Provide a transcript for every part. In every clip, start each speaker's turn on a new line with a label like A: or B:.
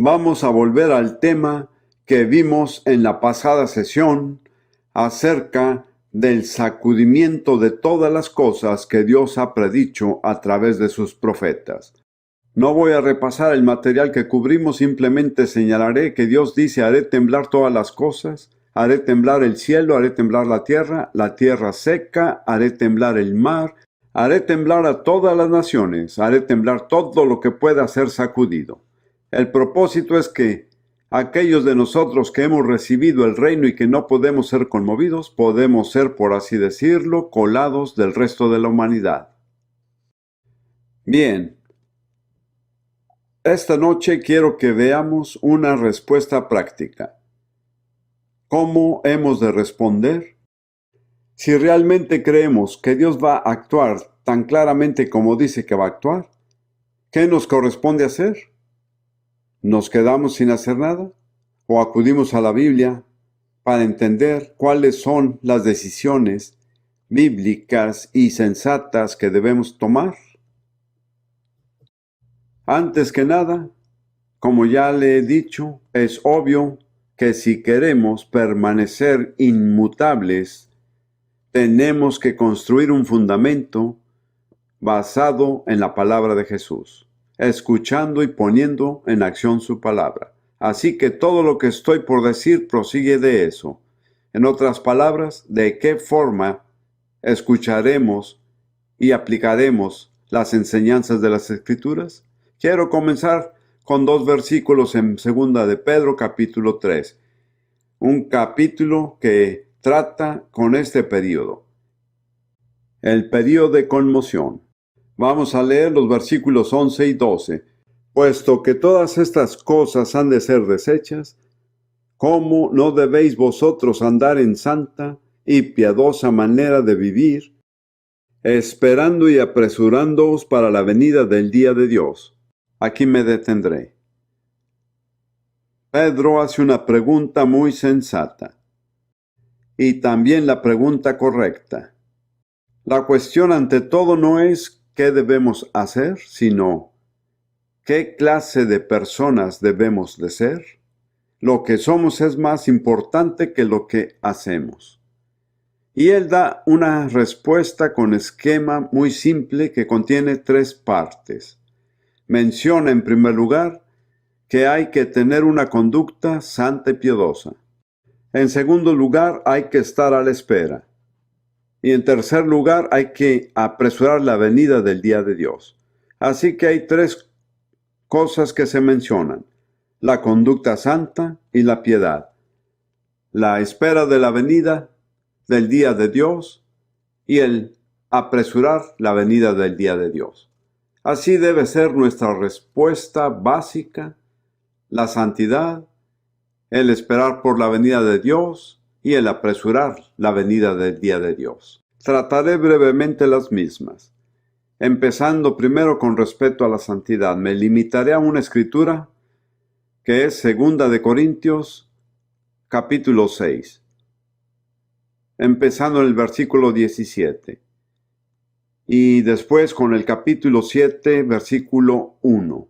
A: Vamos a volver al tema que vimos en la pasada sesión acerca del sacudimiento de todas las cosas que Dios ha predicho a través de sus profetas. No voy a repasar el material que cubrimos, simplemente señalaré que Dios dice: haré temblar todas las cosas, haré temblar el cielo, haré temblar la tierra seca, haré temblar el mar, haré temblar a todas las naciones, haré temblar todo lo que pueda ser sacudido. El propósito es que aquellos de nosotros que hemos recibido el reino y que no podemos ser conmovidos, podemos ser, por así decirlo, colados del resto de la humanidad. Bien, esta noche quiero que veamos una respuesta práctica. ¿Cómo hemos de responder? Si realmente creemos que Dios va a actuar tan claramente como dice que va a actuar, ¿qué nos corresponde hacer? ¿Nos quedamos sin hacer nada? ¿O acudimos a la Biblia para entender cuáles son las decisiones bíblicas y sensatas que debemos tomar? Antes que nada, como ya le he dicho, es obvio que si queremos permanecer inmutables, tenemos que construir un fundamento basado en la palabra de Jesús, escuchando y poniendo en acción su palabra. Así que todo lo que estoy por decir prosigue de eso. En otras palabras, ¿de qué forma escucharemos y aplicaremos las enseñanzas de las Escrituras? Quiero comenzar con 2 versículos en 2 de Pedro, capítulo 3. Un capítulo que trata con este periodo, el periodo de conmoción. Vamos a leer los versículos 11 y 12. Puesto que todas estas cosas han de ser deshechas, ¿cómo no debéis vosotros andar en santa y piadosa manera de vivir, esperando y apresurándoos para la venida del día de Dios? Aquí me detendré. Pedro hace una pregunta muy sensata y también la pregunta correcta. La cuestión ante todo no es qué debemos hacer, sino ¿qué clase de personas debemos de ser? Lo que somos es más importante que lo que hacemos. Y él da una respuesta con esquema muy simple que contiene 3 partes. Menciona en primer lugar que hay que tener una conducta santa y piadosa. En segundo lugar, hay que estar a la espera. Y en tercer lugar, hay que apresurar la venida del día de Dios. Así que hay 3 cosas que se mencionan: la conducta santa y la piedad, la espera de la venida del día de Dios y el apresurar la venida del día de Dios. Así debe ser nuestra respuesta básica: la santidad, el esperar por la venida de Dios y el apresurar la venida del día de Dios. Trataré brevemente las mismas. Empezando primero con respecto a la santidad, me limitaré a una escritura que es 2 de Corintios, capítulo 6, empezando en el versículo 17, y después con el capítulo 7, versículo 1.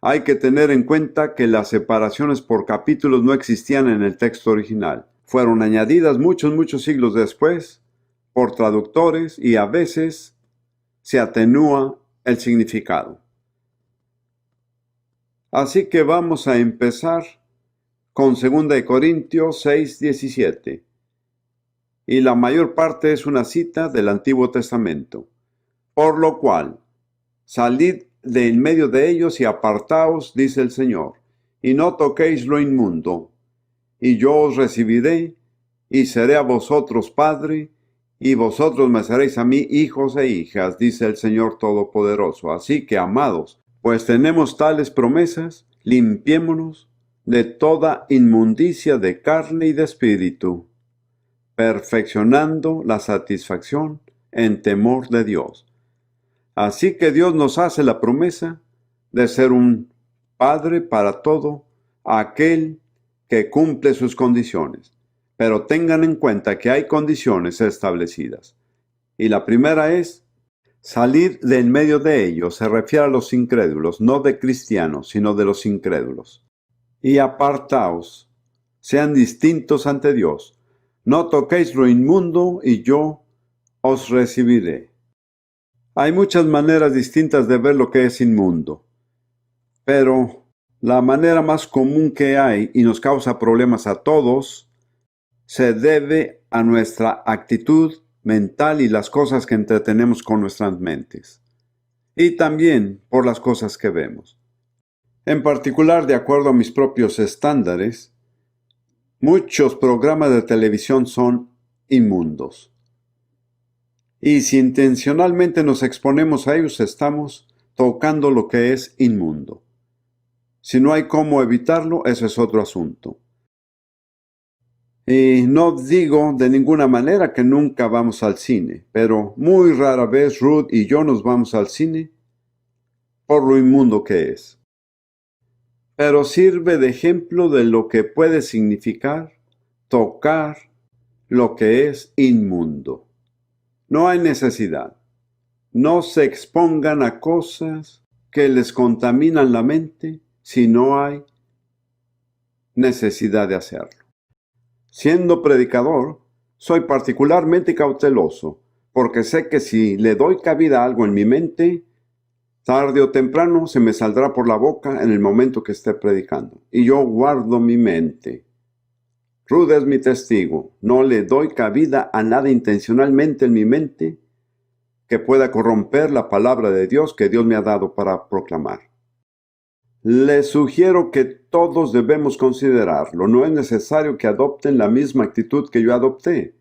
A: Hay que tener en cuenta que las separaciones por capítulos no existían en el texto original. Fueron añadidas muchos siglos después por traductores y a veces se atenúa el significado. Así que vamos a empezar con 2 de Corintios 6, 17. Y la mayor parte es una cita del Antiguo Testamento. Por lo cual, salid de en medio de ellos y apartaos, dice el Señor, y no toquéis lo inmundo, y yo os recibiré, y seré a vosotros padre, y vosotros me seréis a mí hijos e hijas, dice el Señor Todopoderoso. Así que, amados, pues tenemos tales promesas, limpiémonos de toda inmundicia de carne y de espíritu, perfeccionando la satisfacción en temor de Dios. Así que Dios nos hace la promesa de ser un Padre para todo aquel que cumple sus condiciones. Pero tengan en cuenta que hay condiciones establecidas. Y la primera es salir de en medio de ellos. Se refiere a los incrédulos, no de cristianos, sino de los incrédulos. y apartaos, sean distintos ante Dios. No toquéis lo inmundo y yo os recibiré. Hay muchas maneras distintas de ver lo que es inmundo, pero la manera más común que hay y nos causa problemas a todos se debe a nuestra actitud mental y las cosas que entretenemos con nuestras mentes, y también por las cosas que vemos. En particular, de acuerdo a mis propios estándares, muchos programas de televisión son inmundos. Y si intencionalmente nos exponemos a ellos, estamos tocando lo que es inmundo. Si no hay cómo evitarlo, eso es otro asunto. Y no digo de ninguna manera que nunca vamos al cine, pero muy rara vez Ruth y yo nos vamos al cine por lo inmundo que es. Pero sirve de ejemplo de lo que puede significar tocar lo que es inmundo. No hay necesidad. No se expongan a cosas que les contaminan la mente si no hay necesidad de hacerlo. Siendo predicador, soy particularmente cauteloso, porque sé que si le doy cabida a algo en mi mente, tarde o temprano se me saldrá por la boca en el momento que esté predicando. Y yo guardo mi mente. Ruth es mi testigo. No le doy cabida a nada intencionalmente en mi mente que pueda corromper la palabra de Dios que Dios me ha dado para proclamar. Les sugiero que todos debemos considerarlo. No es necesario que adopten la misma actitud que yo adopté,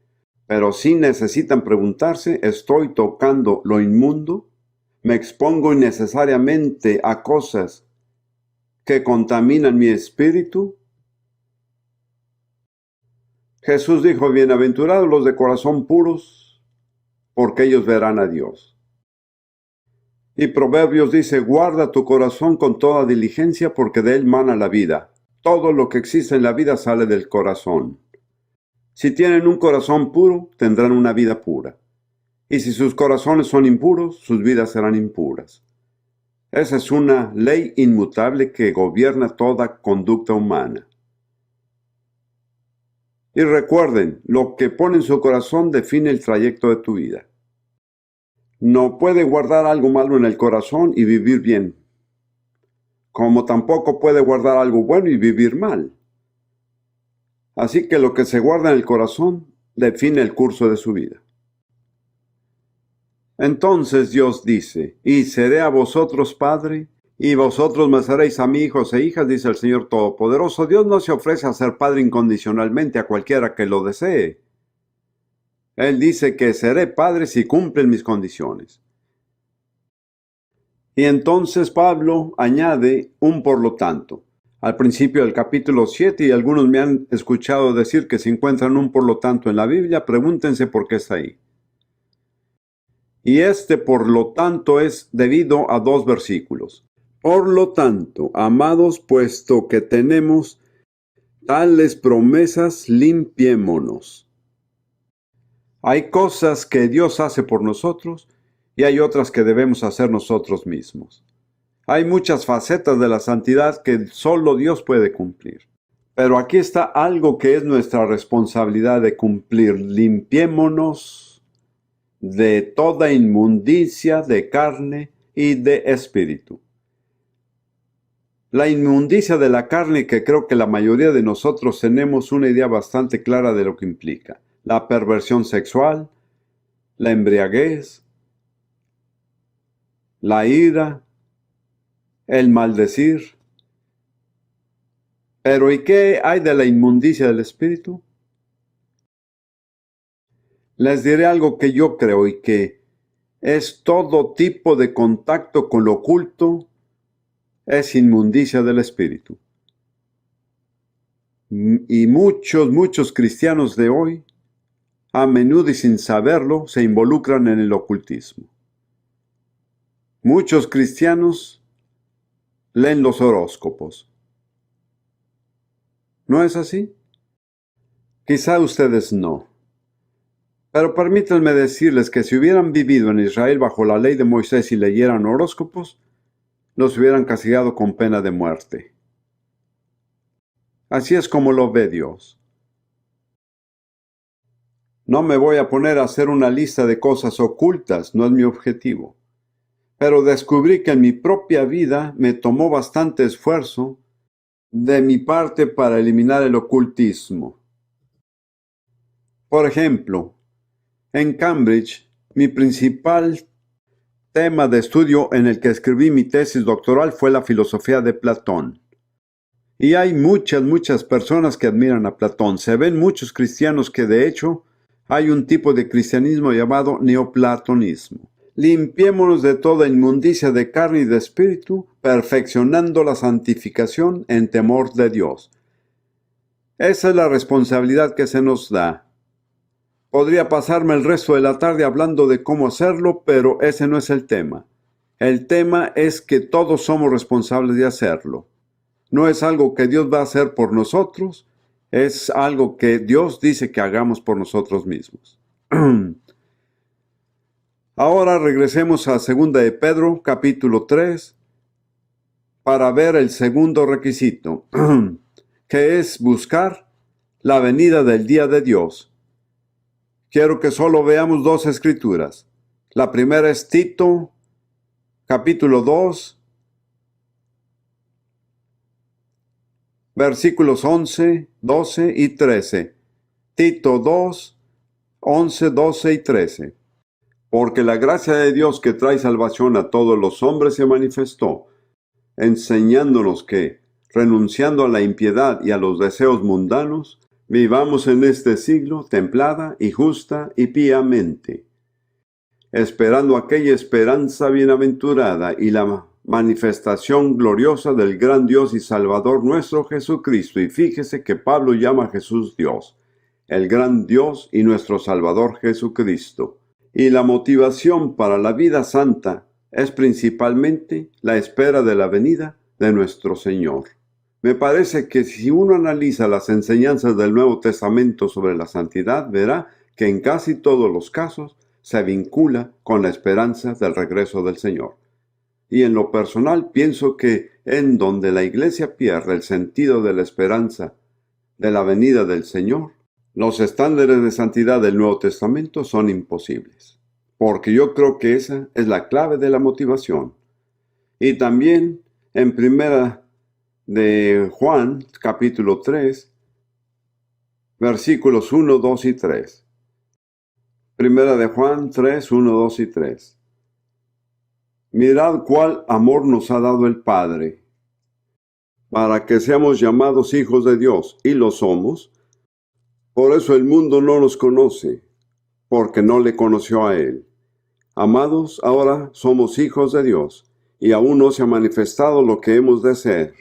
A: pero sí necesitan preguntarse, ¿estoy tocando lo inmundo? ¿Me expongo innecesariamente a cosas que contaminan mi espíritu? Jesús dijo, bienaventurados los de corazón puros, porque ellos verán a Dios. Y Proverbios dice, guarda tu corazón con toda diligencia, porque de él mana la vida. Todo lo que existe en la vida sale del corazón. Si tienen un corazón puro, tendrán una vida pura. Y si sus corazones son impuros, sus vidas serán impuras. Esa es una ley inmutable que gobierna toda conducta humana. Y recuerden, lo que pone en su corazón define el trayecto de tu vida. No puede guardar algo malo en el corazón y vivir bien, como tampoco puede guardar algo bueno y vivir mal. Así que lo que se guarda en el corazón define el curso de su vida. Entonces Dios dice, y seré a vosotros padre, y vosotros me seréis a mí hijos e hijas, dice el Señor Todopoderoso. Dios no se ofrece a ser padre incondicionalmente a cualquiera que lo desee. Él dice que seré padre si cumplen mis condiciones. Y entonces Pablo añade un por lo tanto. Al principio del capítulo 7, y algunos me han escuchado decir que si encuentran un por lo tanto en la Biblia, pregúntense por qué está ahí. Y este por lo tanto es debido a dos versículos. Por lo tanto, amados, puesto que tenemos tales promesas, limpiémonos. Hay cosas que Dios hace por nosotros y hay otras que debemos hacer nosotros mismos. Hay muchas facetas de la santidad que solo Dios puede cumplir. Pero aquí está algo que es nuestra responsabilidad de cumplir. Limpiémonos de toda inmundicia de carne y de espíritu. La inmundicia de la carne, que creo que la mayoría de nosotros tenemos una idea bastante clara de lo que implica. La perversión sexual, la embriaguez, la ira, el maldecir. Pero ¿y qué hay de la inmundicia del espíritu? Les diré algo que yo creo y que es todo tipo de contacto con lo oculto, es inmundicia del espíritu. Y muchos cristianos de hoy, a menudo y sin saberlo, se involucran en el ocultismo. Muchos cristianos leen los horóscopos. ¿No es así? Quizá ustedes no. Pero permítanme decirles que si hubieran vivido en Israel bajo la ley de Moisés y leyeran horóscopos, los hubieran castigado con pena de muerte. Así es como lo ve Dios. No me voy a poner a hacer una lista de cosas ocultas, no es mi objetivo. Pero descubrí que en mi propia vida me tomó bastante esfuerzo de mi parte para eliminar el ocultismo. Por ejemplo, en Cambridge, mi principal tema de estudio en el que escribí mi tesis doctoral fue la filosofía de Platón. Y hay muchas personas que admiran a Platón. Se ven muchos cristianos que de hecho hay un tipo de cristianismo llamado neoplatonismo. Limpiémonos de toda inmundicia de carne y de espíritu, perfeccionando la santificación en temor de Dios. Esa es la responsabilidad que se nos da. Podría pasarme el resto de la tarde hablando de cómo hacerlo, pero ese no es el tema. El tema es que todos somos responsables de hacerlo. No es algo que Dios va a hacer por nosotros, es algo que Dios dice que hagamos por nosotros mismos. Ahora regresemos a 2 de Pedro, capítulo 3, para ver el segundo requisito, que es buscar la venida del día de Dios. Quiero que solo veamos dos escrituras. La primera es Tito, capítulo 2, versículos 11, 12 y 13. Tito 2, 11, 12 y 13. Porque la gracia de Dios que trae salvación a todos los hombres se manifestó, enseñándonos que, renunciando a la impiedad y a los deseos mundanos, vivamos en este siglo templada y justa y piamente, esperando aquella esperanza bienaventurada y la manifestación gloriosa del gran Dios y Salvador nuestro Jesucristo. Y fíjese que Pablo llama a Jesús Dios, el gran Dios y nuestro Salvador Jesucristo. Y la motivación para la vida santa es principalmente la espera de la venida de nuestro Señor. Me parece que si uno analiza las enseñanzas del Nuevo Testamento sobre la santidad, verá que en casi todos los casos se vincula con la esperanza del regreso del Señor. Y en lo personal pienso que en donde la Iglesia pierde el sentido de la esperanza de la venida del Señor, los estándares de santidad del Nuevo Testamento son imposibles. Porque yo creo que esa es la clave de la motivación. Y también en primera de Juan, capítulo 3, versículos 1, 2 y 3. Primera de Juan 3, 1, 2 y 3. Mirad cuál amor nos ha dado el Padre, para que seamos llamados hijos de Dios, y lo somos. Por eso el mundo no nos conoce, porque no le conoció a Él. Amados, ahora somos hijos de Dios, y aún no se ha manifestado lo que hemos de ser.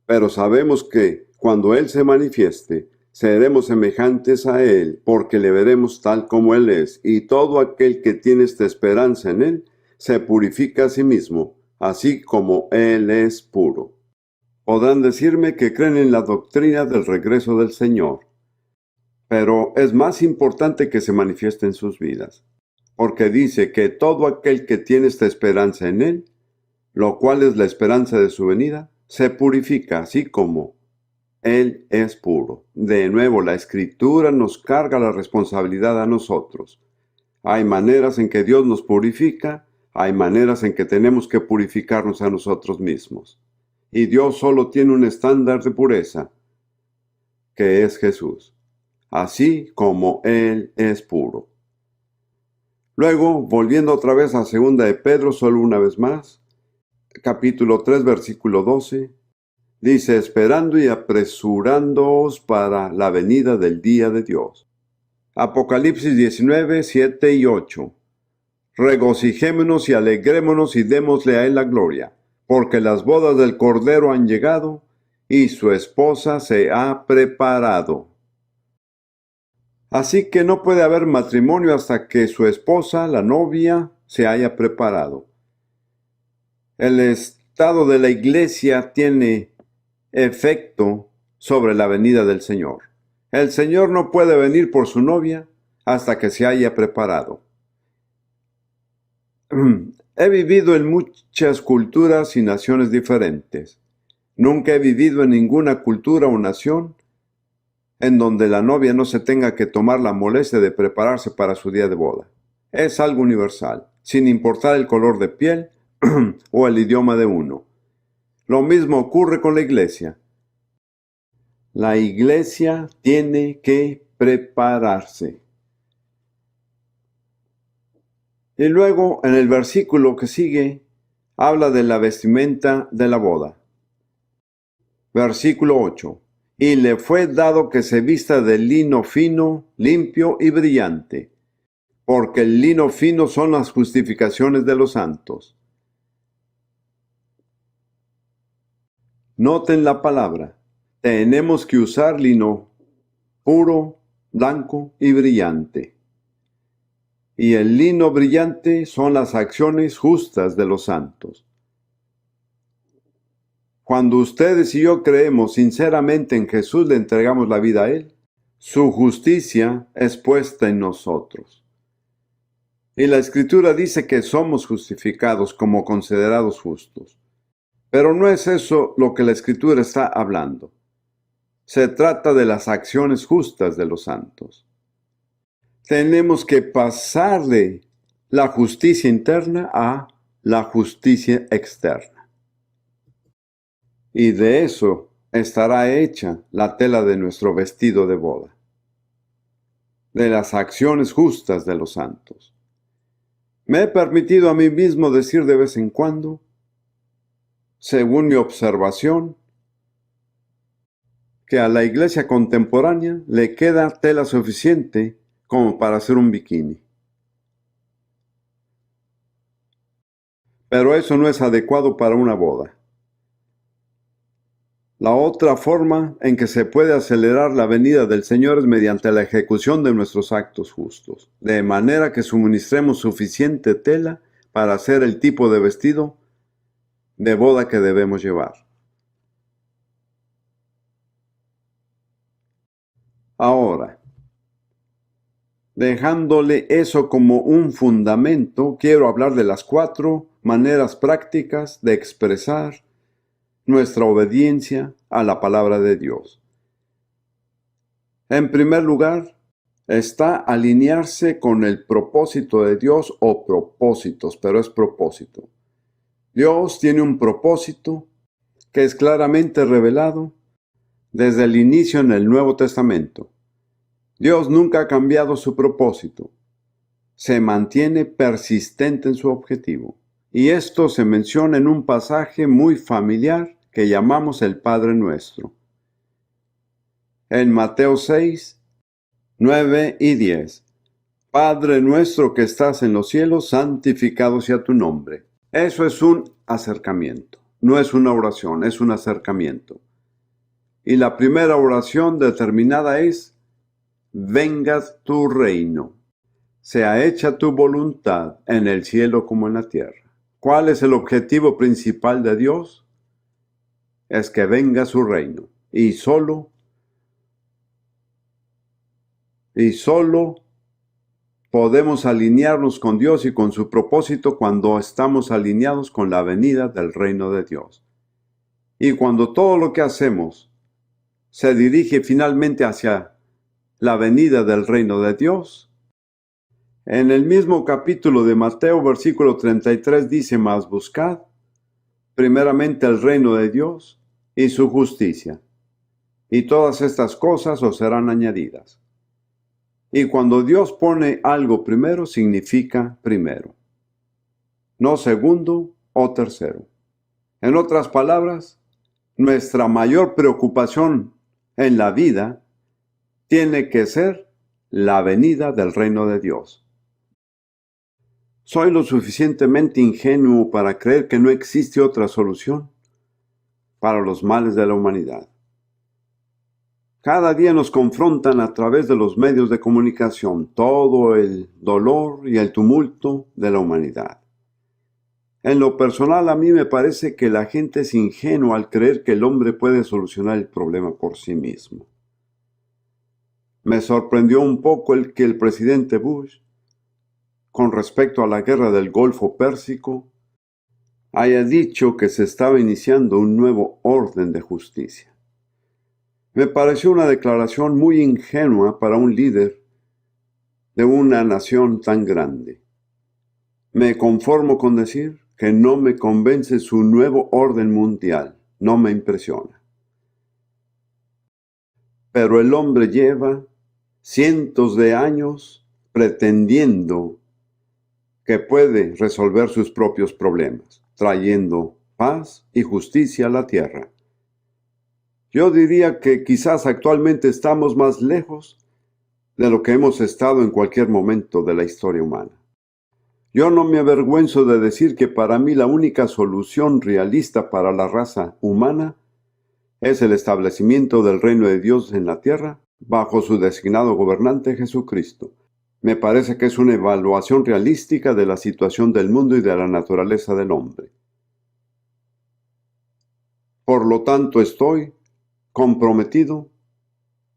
A: Pero sabemos que, cuando Él se manifieste, seremos semejantes a Él, porque le veremos tal como Él es, y todo aquel que tiene esta esperanza en Él, se purifica a sí mismo, así como Él es puro. Podrán decirme que creen en la doctrina del regreso del Señor, pero es más importante que se manifieste en sus vidas, porque dice que todo aquel que tiene esta esperanza en Él, lo cual es la esperanza de su venida, se purifica, así como Él es puro. De nuevo, la Escritura nos carga la responsabilidad a nosotros. Hay maneras en que Dios nos purifica, hay maneras en que tenemos que purificarnos a nosotros mismos. Y Dios solo tiene un estándar de pureza, que es Jesús, así como Él es puro. Luego, volviendo otra vez a 2 de Pedro, solo una vez más, capítulo 3, versículo 12, dice, esperando y apresurándoos para la venida del día de Dios. Apocalipsis 19, 7 y 8. Regocijémonos y alegrémonos y démosle a Él la gloria, porque las bodas del Cordero han llegado y su esposa se ha preparado. Así que no puede haber matrimonio hasta que su esposa, la novia, se haya preparado. El estado de la iglesia tiene efecto sobre la venida del Señor. El Señor no puede venir por su novia hasta que se haya preparado. He vivido en muchas culturas y naciones diferentes. Nunca he vivido en ninguna cultura o nación en donde la novia no se tenga que tomar la molestia de prepararse para su día de boda. Es algo universal, sin importar el color de piel o el idioma de uno. Lo mismo ocurre con la iglesia. La iglesia tiene que prepararse. Y luego, en el versículo que sigue, habla de la vestimenta de la boda. Versículo 8. Y le fue dado que se vista de lino fino, limpio y brillante, porque el lino fino son las justificaciones de los santos. Noten la palabra. Tenemos que usar lino puro, blanco y brillante. Y el lino brillante son las acciones justas de los santos. Cuando ustedes y yo creemos sinceramente en Jesús, le entregamos la vida a Él, su justicia es puesta en nosotros. Y la Escritura dice que somos justificados como considerados justos. Pero no es eso lo que la Escritura está hablando. Se trata de las acciones justas de los santos. Tenemos que pasar de la justicia interna a la justicia externa. Y de eso estará hecha la tela de nuestro vestido de boda. De las acciones justas de los santos. Me he permitido a mí mismo decir de vez en cuando, según mi observación, que a la iglesia contemporánea le queda tela suficiente como para hacer un bikini. Pero eso no es adecuado para una boda. La otra forma en que se puede acelerar la venida del Señor es mediante la ejecución de nuestros actos justos, de manera que suministremos suficiente tela para hacer el tipo de vestido de boda que debemos llevar. Ahora, dejándole eso como un fundamento, quiero hablar de las 4 maneras prácticas de expresar nuestra obediencia a la palabra de Dios. En primer lugar, está alinearse con el propósito de Dios o propósitos, pero es propósito. Dios tiene un propósito que es claramente revelado desde el inicio en el Nuevo Testamento. Dios nunca ha cambiado su propósito. Se mantiene persistente en su objetivo. Y esto se menciona en un pasaje muy familiar que llamamos el Padre Nuestro. En Mateo 6, 9 y 10. Padre nuestro que estás en los cielos, santificado sea tu nombre. Eso es un acercamiento. No es una oración, es un acercamiento. Y la primera oración determinada es: venga tu reino. Sea hecha tu voluntad en el cielo como en la tierra. ¿Cuál es el objetivo principal de Dios? Es que venga su reino. Y solo podemos alinearnos con Dios y con su propósito cuando estamos alineados con la venida del reino de Dios. Y cuando todo lo que hacemos se dirige finalmente hacia la venida del reino de Dios. En el mismo capítulo de Mateo, versículo 33, dice: mas buscad primeramente el reino de Dios y su justicia, y todas estas cosas os serán añadidas. Y cuando Dios pone algo primero, significa primero, no segundo o tercero. En otras palabras, nuestra mayor preocupación en la vida tiene que ser la venida del reino de Dios. Soy lo suficientemente ingenuo para creer que no existe otra solución para los males de la humanidad. Cada día nos confrontan a través de los medios de comunicación todo el dolor y el tumulto de la humanidad. En lo personal, a mí me parece que la gente es ingenua al creer que el hombre puede solucionar el problema por sí mismo. Me sorprendió un poco que el presidente Bush, con respecto a la guerra del Golfo Pérsico, haya dicho que se estaba iniciando un nuevo orden de justicia. Me pareció una declaración muy ingenua para un líder de una nación tan grande. Me conformo con decir que no me convence su nuevo orden mundial, no me impresiona. Pero el hombre lleva cientos de años pretendiendo que puede resolver sus propios problemas, trayendo paz y justicia a la tierra. Yo diría que quizás actualmente estamos más lejos de lo que hemos estado en cualquier momento de la historia humana. Yo no me avergüenzo de decir que para mí la única solución realista para la raza humana es el establecimiento del reino de Dios en la tierra bajo su designado gobernante Jesucristo. Me parece que es una evaluación realística de la situación del mundo y de la naturaleza del hombre. Por lo tanto, estoy comprometido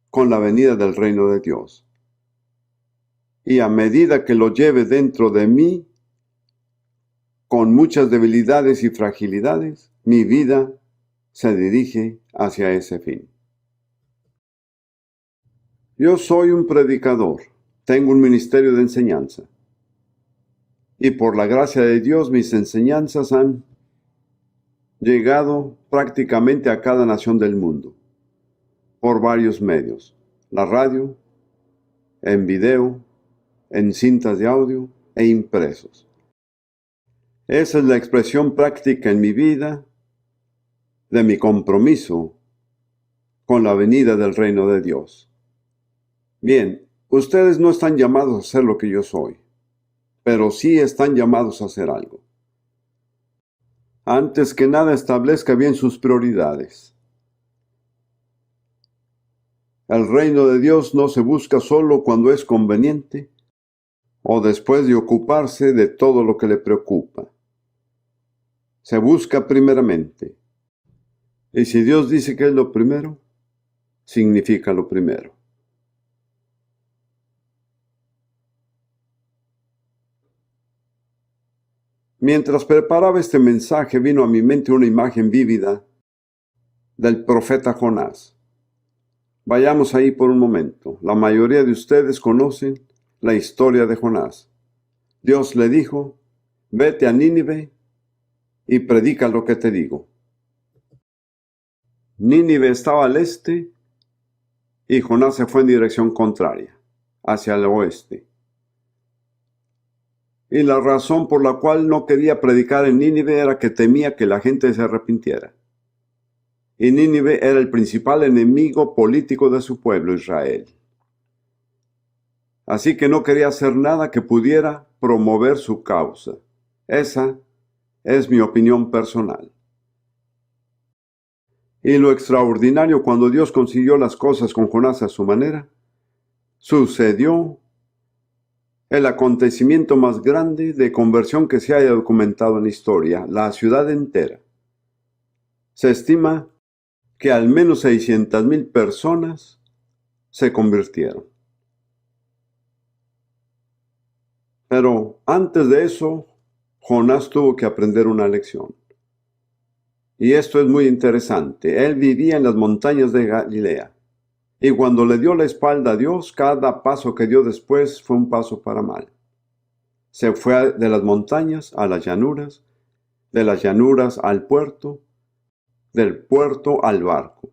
A: con la venida del reino de Dios. Y a medida que lo lleve dentro de mí, con muchas debilidades y fragilidades, mi vida se dirige hacia ese fin. Yo soy un predicador, tengo un ministerio de enseñanza. Y por la gracia de Dios, mis enseñanzas han llegado prácticamente a cada nación del mundo, por varios medios: la radio, en video, en cintas de audio e impresos. Esa es la expresión práctica en mi vida de mi compromiso con la venida del reino de Dios. Bien, ustedes no están llamados a ser lo que yo soy, pero sí están llamados a hacer algo. Antes que nada, establezca bien sus prioridades. El reino de Dios no se busca solo cuando es conveniente o después de ocuparse de todo lo que le preocupa. Se busca primeramente. Y si Dios dice que es lo primero, significa lo primero. Mientras preparaba este mensaje, vino a mi mente una imagen vívida del profeta Jonás. Vayamos ahí por un momento. La mayoría de ustedes conocen la historia de Jonás. Dios le dijo: vete a Nínive y predica lo que te digo. Nínive estaba al este y Jonás se fue en dirección contraria, hacia el oeste. Y la razón por la cual no quería predicar en Nínive era que temía que la gente se arrepintiera. Y Nínive era el principal enemigo político de su pueblo, Israel. Así que no quería hacer nada que pudiera promover su causa. Esa es mi opinión personal. Y lo extraordinario, cuando Dios consiguió las cosas con Jonás a su manera, sucedió el acontecimiento más grande de conversión que se haya documentado en la historia: la ciudad entera. Se estima que al menos 600,000 personas se convirtieron. Pero antes de eso, Jonás tuvo que aprender una lección. Y esto es muy interesante. Él vivía en las montañas de Galilea. Y cuando le dio la espalda a Dios, cada paso que dio después fue un paso para mal. Se fue de las montañas a las llanuras, de las llanuras al puerto, del puerto al barco.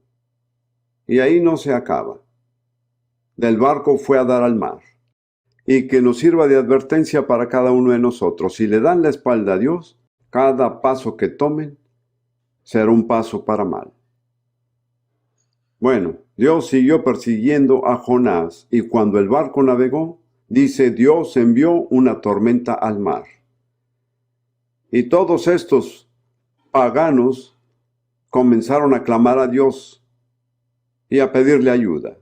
A: Y ahí no se acaba. Del barco fue a dar al mar. Y que nos sirva de advertencia para cada uno de nosotros. Si le dan la espalda a Dios, cada paso que tomen será un paso para mal. Bueno, Dios siguió persiguiendo a Jonás, y cuando el barco navegó, dice, Dios envió una tormenta al mar. Y todos estos paganos comenzaron a clamar a Dios y a pedirle ayuda.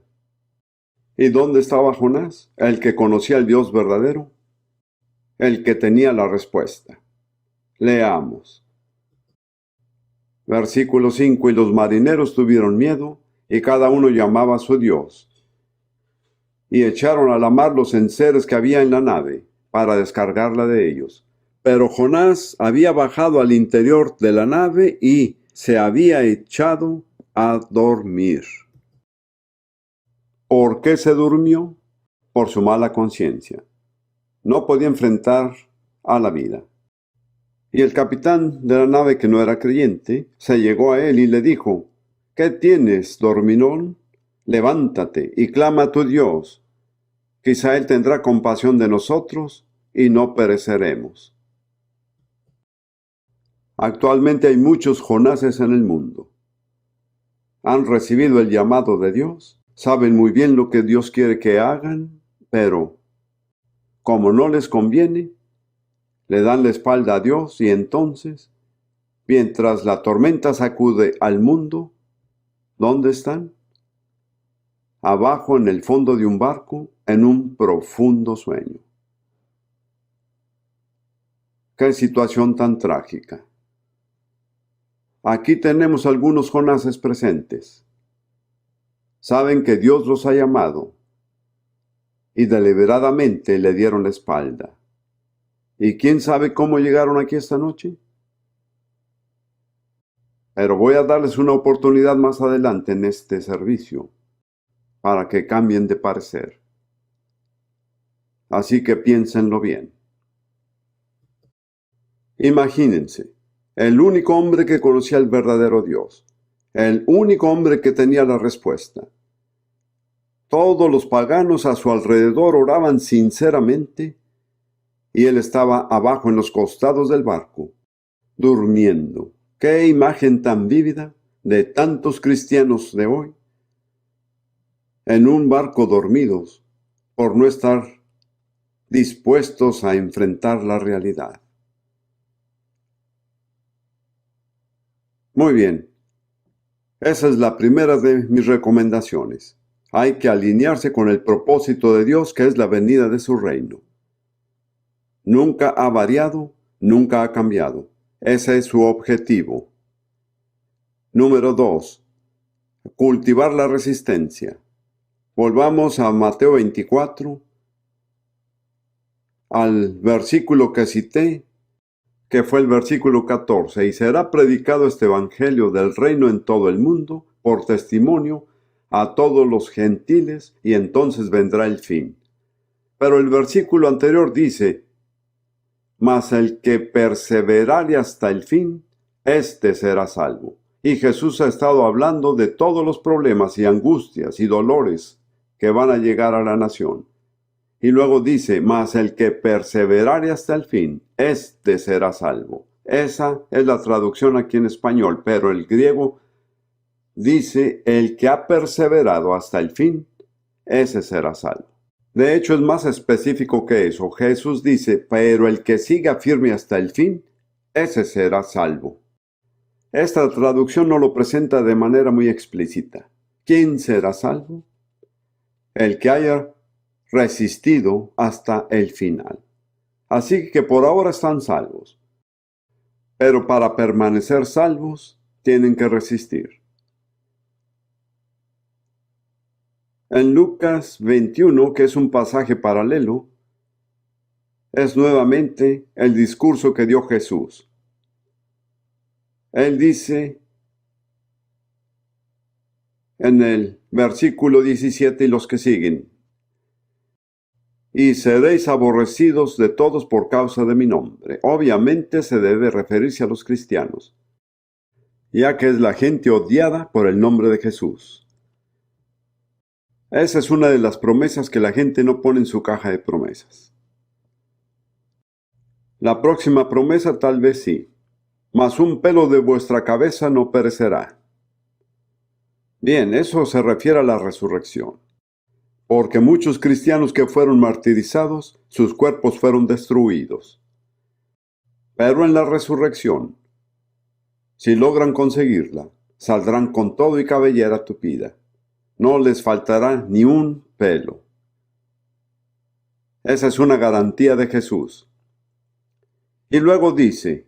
A: ¿Y dónde estaba Jonás? El que conocía al Dios verdadero, el que tenía la respuesta. Leamos. Versículo 5: y los marineros tuvieron miedo, y cada uno llamaba a su Dios. Y echaron a la mar los enseres que había en la nave, para descargarla de ellos. Pero Jonás había bajado al interior de la nave y se había echado a dormir. ¿Por qué se durmió? Por su mala conciencia. No podía enfrentar a la vida. Y el capitán de la nave, que no era creyente, se llegó a él y le dijo: ¿Qué tienes, dormilón? Levántate y clama a tu Dios. Quizá Él tendrá compasión de nosotros y no pereceremos. Actualmente hay muchos Jonases en el mundo. Han recibido el llamado de Dios, saben muy bien lo que Dios quiere que hagan, pero como no les conviene, le dan la espalda a Dios y entonces, mientras la tormenta sacude al mundo, ¿dónde están? Abajo en el fondo de un barco, en un profundo sueño. ¡Qué situación tan trágica! Aquí tenemos algunos Jonases presentes. Saben que Dios los ha llamado y deliberadamente le dieron la espalda. ¿Y quién sabe cómo llegaron aquí esta noche? Pero voy a darles una oportunidad más adelante en este servicio para que cambien de parecer. Así que piénsenlo bien. Imagínense, el único hombre que conocía al verdadero Dios, el único hombre que tenía la respuesta. Todos los paganos a su alrededor oraban sinceramente y él estaba abajo en los costados del barco, durmiendo. ¡Qué imagen tan vívida de tantos cristianos de hoy! En un barco dormidos por no estar dispuestos a enfrentar la realidad. Muy bien, esa es la primera de mis recomendaciones. Hay que alinearse con el propósito de Dios, que es la venida de su reino. Nunca ha variado, nunca ha cambiado. Ese es su objetivo. Número 2. Cultivar la resistencia. Volvamos a Mateo 24, al versículo que cité, que fue el versículo 14. Y será predicado este evangelio del reino en todo el mundo, por testimonio a todos los gentiles, y entonces vendrá el fin. Pero el versículo anterior dice: mas el que perseverare hasta el fin, éste será salvo. Y Jesús ha estado hablando de todos los problemas y angustias y dolores que van a llegar a la nación. Y luego dice: mas el que perseverare hasta el fin, éste será salvo. Esa es la traducción aquí en español, pero el griego dice: el que ha perseverado hasta el fin, ese será salvo. De hecho, es más específico que eso. Jesús dice: pero el que siga firme hasta el fin, ese será salvo. Esta traducción no lo presenta de manera muy explícita. ¿Quién será salvo? El que haya resistido hasta el final. Así que por ahora están salvos. Pero para permanecer salvos, tienen que resistir. En Lucas 21, que es un pasaje paralelo, es nuevamente el discurso que dio Jesús. Él dice en el versículo 17 y los que siguen: y seréis aborrecidos de todos por causa de mi nombre. Obviamente se debe referirse a los cristianos, ya que es la gente odiada por el nombre de Jesús. Esa es una de las promesas que la gente no pone en su caja de promesas. La próxima promesa tal vez sí: mas un pelo de vuestra cabeza no perecerá. Bien, eso se refiere a la resurrección. Porque muchos cristianos que fueron martirizados, sus cuerpos fueron destruidos. Pero en la resurrección, si logran conseguirla, saldrán con todo y cabellera tupida. No les faltará ni un pelo. Esa es una garantía de Jesús. Y luego dice: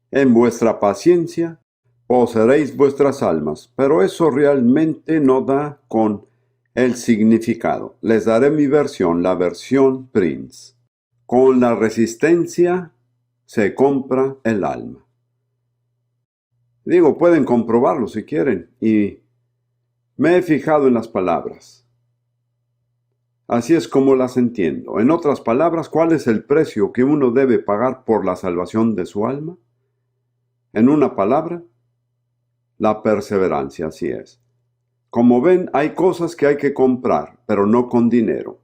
A: en vuestra paciencia poseeréis vuestras almas. Pero eso realmente no da con el significado. Les daré mi versión, la versión Prince. Con la resistencia se compra el alma. Digo, pueden comprobarlo si quieren, y me he fijado en las palabras. Así es como las entiendo. En otras palabras, ¿cuál es el precio que uno debe pagar por la salvación de su alma? En una palabra, la perseverancia, así es. Como ven, hay cosas que hay que comprar, pero no con dinero.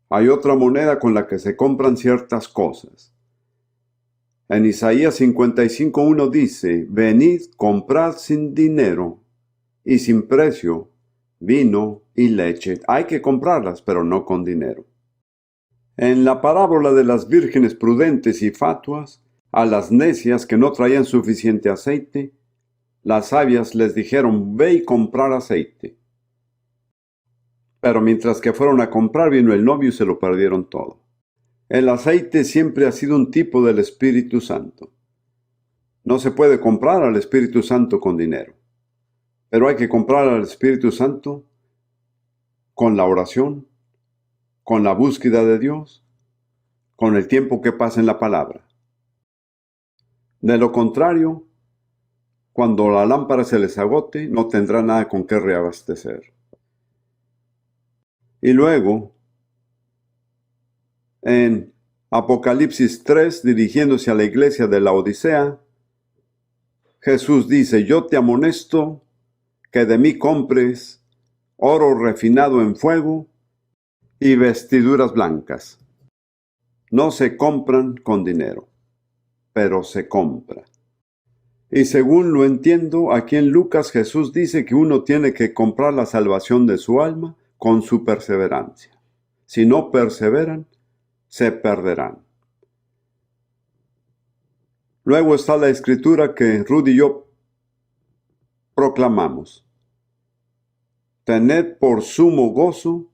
A: Hay otra moneda con la que se compran ciertas cosas. En Isaías 55:1 dice, venid, comprad sin dinero y sin precio vino y leche. Hay que comprarlas, pero no con dinero. En la parábola de las vírgenes prudentes y fatuas, a las necias que no traían suficiente aceite, las sabias les dijeron, ve y comprar aceite. Pero mientras que fueron a comprar, vino el novio y se lo perdieron todo. El aceite siempre ha sido un tipo del Espíritu Santo. No se puede comprar al Espíritu Santo con dinero, pero hay que comprar al Espíritu Santo con la oración, con la búsqueda de Dios, con el tiempo que pasa en la palabra. De lo contrario, cuando la lámpara se les agote, no tendrá nada con qué reabastecer. Y luego, en Apocalipsis 3, dirigiéndose a la iglesia de la Odisea, Jesús dice, yo te amonesto que de mí compres oro refinado en fuego y vestiduras blancas. No se compran con dinero, pero se compra. Y según lo entiendo, aquí en Lucas Jesús dice que uno tiene que comprar la salvación de su alma con su perseverancia. Si no perseveran, se perderán. Luego está la escritura que Rudy y yo proclamamos. Tened por sumo gozo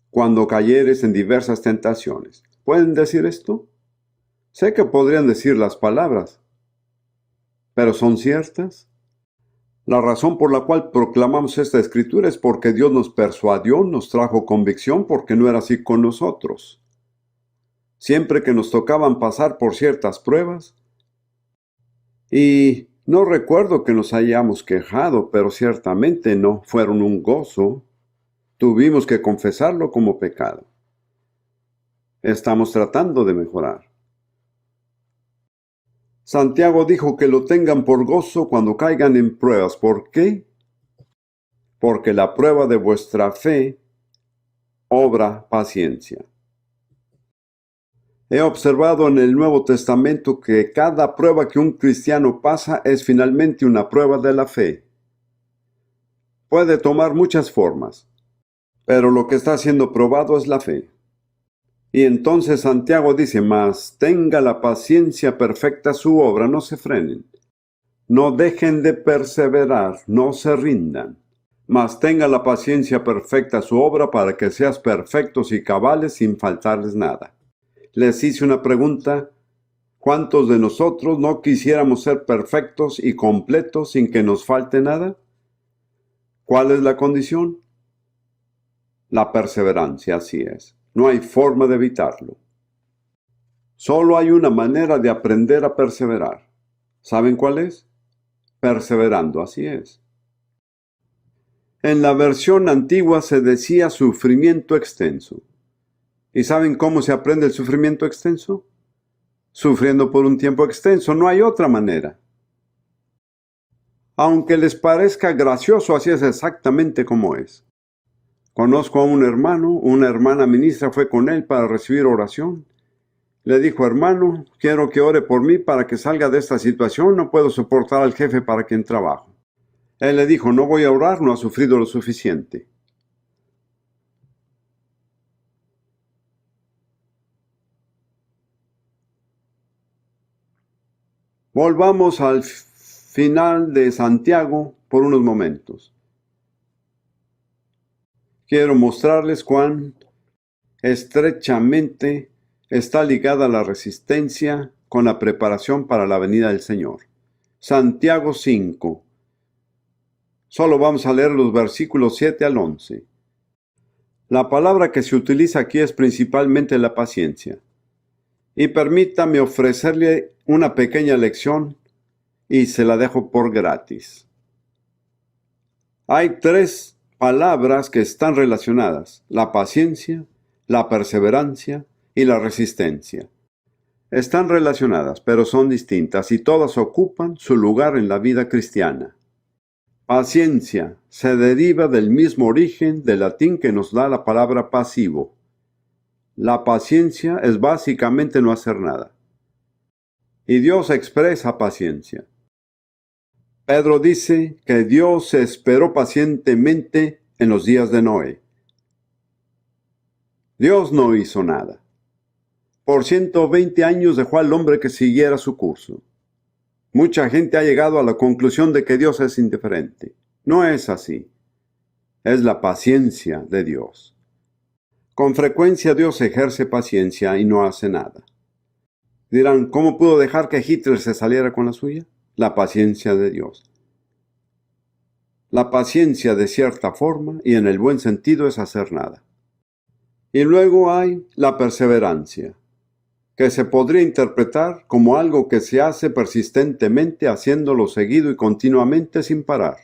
A: cuando cayeres en diversas tentaciones. ¿Pueden decir esto? Sé que podrían decir las palabras, pero ¿son ciertas? La razón por la cual proclamamos esta escritura es porque Dios nos persuadió, nos trajo convicción, porque no era así con nosotros. Siempre que nos tocaban pasar por ciertas pruebas, y no recuerdo que nos hayamos quejado, pero ciertamente no fueron un gozo, tuvimos que confesarlo como pecado. Estamos tratando de mejorar. Santiago dijo que lo tengan por gozo cuando caigan en pruebas. ¿Por qué? Porque la prueba de vuestra fe obra paciencia. He observado en el Nuevo Testamento que cada prueba que un cristiano pasa es finalmente una prueba de la fe. Puede tomar muchas formas, pero lo que está siendo probado es la fe. Y entonces Santiago dice, mas tenga la paciencia perfecta su obra, no se frenen. No dejen de perseverar, no se rindan. Mas tenga la paciencia perfecta su obra para que seas perfectos y cabales sin faltarles nada. Les hice una pregunta, ¿cuántos de nosotros no quisiéramos ser perfectos y completos sin que nos falte nada? ¿Cuál es la condición? La perseverancia, así es. No hay forma de evitarlo. Solo hay una manera de aprender a perseverar. ¿Saben cuál es? Perseverando, así es. En la versión antigua se decía sufrimiento extenso. ¿Y saben cómo se aprende el sufrimiento extenso? Sufriendo por un tiempo extenso, no hay otra manera. Aunque les parezca gracioso, así es exactamente como es. Conozco a un hermano, una hermana ministra fue con él para recibir oración. Le dijo, hermano, quiero que ore por mí para que salga de esta situación, no puedo soportar al jefe para quien trabajo. Él le dijo, no voy a orar, no ha sufrido lo suficiente. Volvamos al final de Santiago por unos momentos. Quiero mostrarles cuán estrechamente está ligada la resistencia con la preparación para la venida del Señor. Santiago 5. Solo vamos a leer los versículos 7 al 11. La palabra que se utiliza aquí es principalmente la paciencia. Y permítame ofrecerle una pequeña lección y se la dejo por gratis. Hay tres palabras que están relacionadas: la paciencia, la perseverancia y la resistencia. Están relacionadas, pero son distintas y todas ocupan su lugar en la vida cristiana. Paciencia se deriva del mismo origen del latín que nos da la palabra pasivo. La paciencia es básicamente no hacer nada. Y Dios expresa paciencia. Pedro dice que Dios se esperó pacientemente en los días de Noé. Dios no hizo nada. Por 120 años dejó al hombre que siguiera su curso. Mucha gente ha llegado a la conclusión de que Dios es indiferente. No es así. Es la paciencia de Dios. Con frecuencia Dios ejerce paciencia y no hace nada. Dirán, ¿cómo pudo dejar que Hitler se saliera con la suya? La paciencia de Dios. La paciencia de cierta forma y en el buen sentido es hacer nada. Y luego hay la perseverancia, que se podría interpretar como algo que se hace persistentemente, haciéndolo seguido y continuamente sin parar.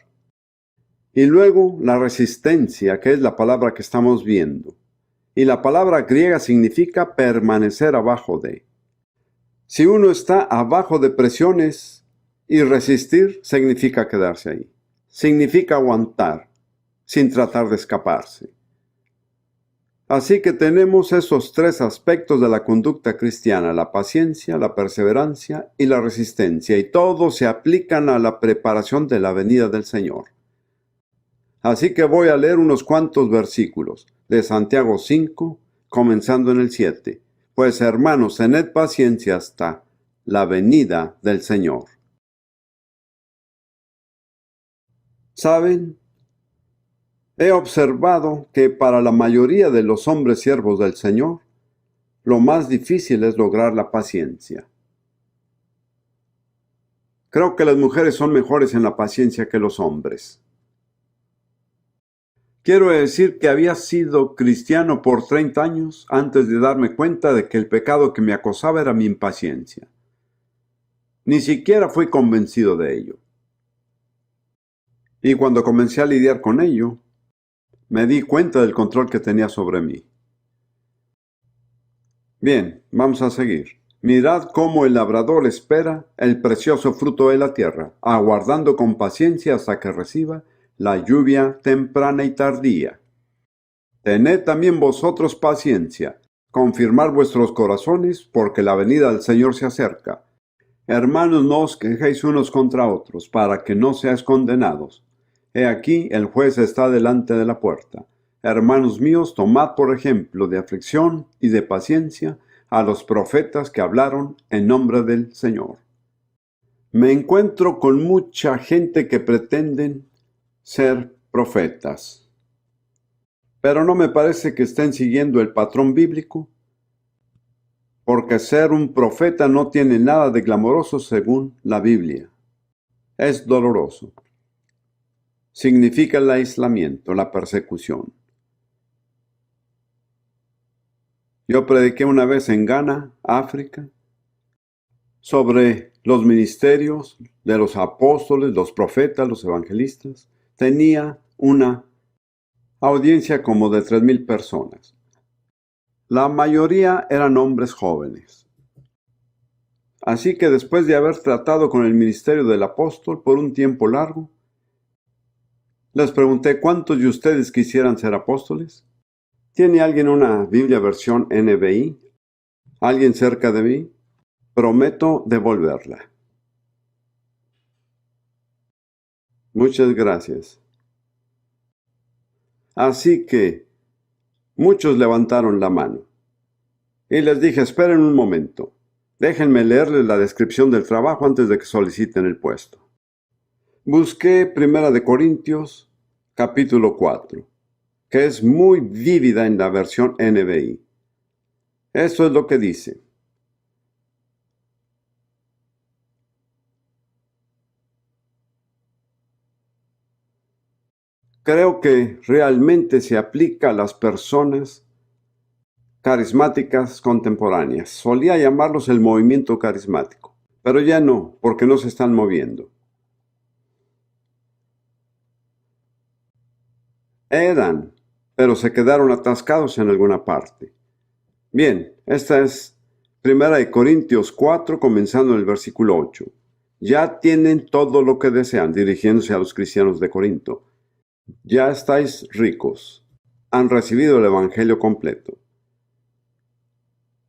A: Y luego la resistencia, que es la palabra que estamos viendo. Y la palabra griega significa permanecer abajo de. Si uno está abajo de presiones y resistir, significa quedarse ahí. Significa aguantar, sin tratar de escaparse. Así que tenemos esos tres aspectos de la conducta cristiana: la paciencia, la perseverancia y la resistencia, y todos se aplican a la preparación de la venida del Señor. Así que voy a leer unos cuantos versículos de Santiago 5, comenzando en el 7. Pues hermanos, tened paciencia hasta la venida del Señor. ¿Saben? He observado que para la mayoría de los hombres siervos del Señor, lo más difícil es lograr la paciencia. Creo que las mujeres son mejores en la paciencia que los hombres. Quiero decir que había sido cristiano por 30 años antes de darme cuenta de que el pecado que me acosaba era mi impaciencia. Ni siquiera fui convencido de ello. Y cuando comencé a lidiar con ello, me di cuenta del control que tenía sobre mí. Bien, vamos a seguir. Mirad cómo el labrador espera el precioso fruto de la tierra, aguardando con paciencia hasta que reciba la lluvia temprana y tardía. Tened también vosotros paciencia, confirmad vuestros corazones, porque la venida del Señor se acerca. Hermanos, no os quejéis unos contra otros, para que no seáis condenados. He aquí, el juez está delante de la puerta. Hermanos míos, tomad por ejemplo de aflicción y de paciencia a los profetas que hablaron en nombre del Señor. Me encuentro con mucha gente que pretenden ser profetas, pero no me parece que estén siguiendo el patrón bíblico, porque ser un profeta no tiene nada de glamoroso según la Biblia. Es doloroso. Significa el aislamiento, la persecución. Yo prediqué una vez en Ghana, África, sobre los ministerios de los apóstoles, los profetas, los evangelistas. Tenía una audiencia como de 3,000 personas. La mayoría eran hombres jóvenes. Así que después de haber tratado con el ministerio del apóstol por un tiempo largo, les pregunté: ¿cuántos de ustedes quisieran ser apóstoles? ¿Tiene alguien una Biblia versión NBI? ¿Alguien cerca de mí? Prometo devolverla. Muchas gracias. Así que muchos levantaron la mano. Y les dije: esperen un momento. Déjenme leerles la descripción del trabajo antes de que soliciten el puesto. Busqué 1 Corintios, capítulo 4, que es muy vívida en la versión NBI. Eso es lo que dice. Creo que realmente se aplica a las personas carismáticas contemporáneas. Solía llamarlos el movimiento carismático, pero ya no, porque no se están moviendo. Eran, pero se quedaron atascados en alguna parte. Bien, esta es 1 Corintios 4, comenzando en el versículo 8. Ya tienen todo lo que desean, dirigiéndose a los cristianos de Corinto. Ya estáis ricos. Han recibido el evangelio completo.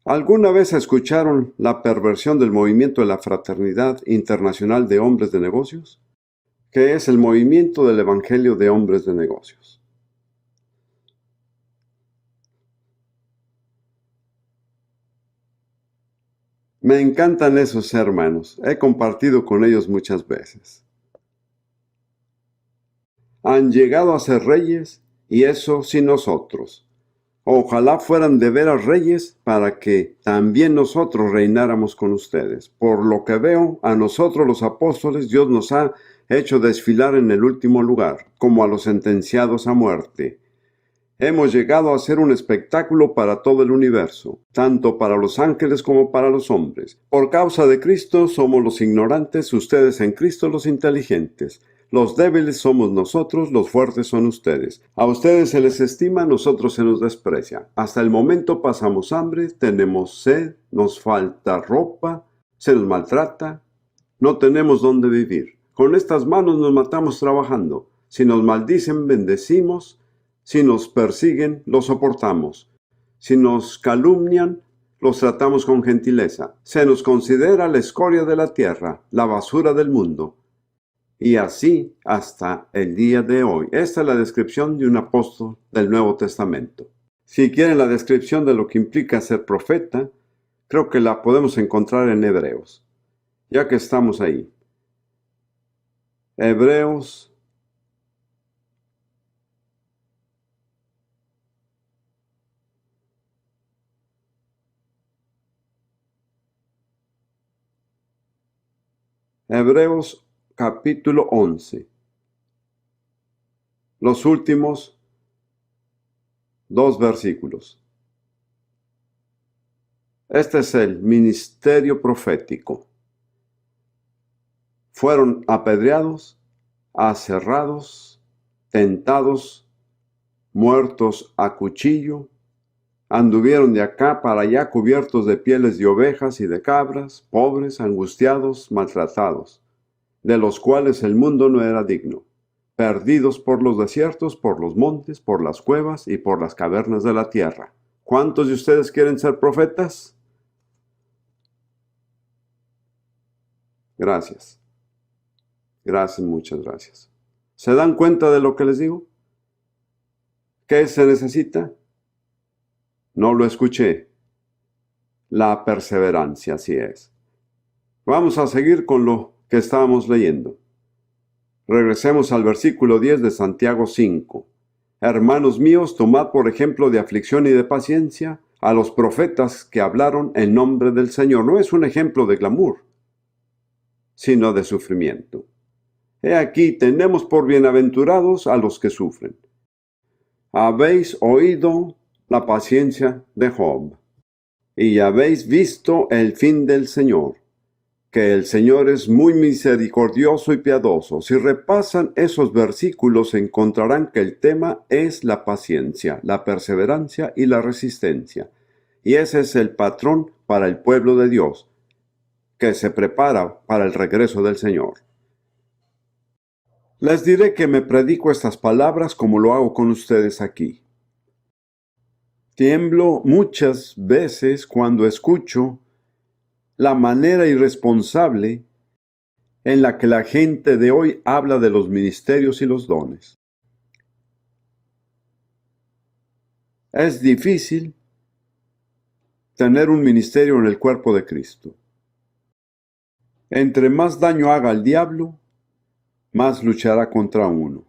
A: ¿Alguna vez escucharon la perversión del movimiento de la Fraternidad Internacional de Hombres de Negocios? ¿Qué es el movimiento del Evangelio de Hombres de Negocios? Me encantan esos hermanos. He compartido con ellos muchas veces. Han llegado a ser reyes, y eso sin nosotros. Ojalá fueran de veras reyes para que también nosotros reináramos con ustedes. Por lo que veo, a nosotros los apóstoles Dios nos ha hecho desfilar en el último lugar, como a los sentenciados a muerte. Hemos llegado a ser un espectáculo para todo el universo, tanto para los ángeles como para los hombres. Por causa de Cristo somos los ignorantes, ustedes en Cristo los inteligentes. Los débiles somos nosotros, los fuertes son ustedes. A ustedes se les estima, a nosotros se nos desprecia. Hasta el momento pasamos hambre, tenemos sed, nos falta ropa, se nos maltrata, no tenemos dónde vivir. Con estas manos nos matamos trabajando. Si nos maldicen, bendecimos. Si nos persiguen, los soportamos. Si nos calumnian, los tratamos con gentileza. Se nos considera la escoria de la tierra, la basura del mundo. Y así hasta el día de hoy. Esta es la descripción de un apóstol del Nuevo Testamento. Si quieren la descripción de lo que implica ser profeta, creo que la podemos encontrar en Hebreos, ya que estamos ahí. Hebreos capítulo 11. Los últimos 2 versículos. Este es el ministerio profético. Fueron apedreados, aserrados, tentados, muertos a cuchillo, anduvieron de acá para allá cubiertos de pieles de ovejas y de cabras, pobres, angustiados, maltratados, de los cuales el mundo no era digno, perdidos por los desiertos, por los montes, por las cuevas y por las cavernas de la tierra. ¿Cuántos de ustedes quieren ser profetas? Gracias. Gracias, muchas gracias. ¿Se dan cuenta de lo que les digo? ¿Qué se necesita? No lo escuché. La perseverancia, así es. Vamos a seguir con lo que estábamos leyendo. Regresemos al versículo 10 de Santiago 5. Hermanos míos, tomad por ejemplo de aflicción y de paciencia a los profetas que hablaron en nombre del Señor. No es un ejemplo de glamour, sino de sufrimiento. He aquí, tenemos por bienaventurados a los que sufren. Habéis oído la paciencia de Job, y habéis visto el fin del Señor, que el Señor es muy misericordioso y piadoso. Si repasan esos versículos, encontrarán que el tema es la paciencia, la perseverancia y la resistencia. Y ese es el patrón para el pueblo de Dios, que se prepara para el regreso del Señor. Les diré que me predico estas palabras como lo hago con ustedes aquí. Tiemblo muchas veces cuando escucho la manera irresponsable en la que la gente de hoy habla de los ministerios y los dones. Es difícil tener un ministerio en el cuerpo de Cristo. Entre más daño haga el diablo, más luchará contra uno.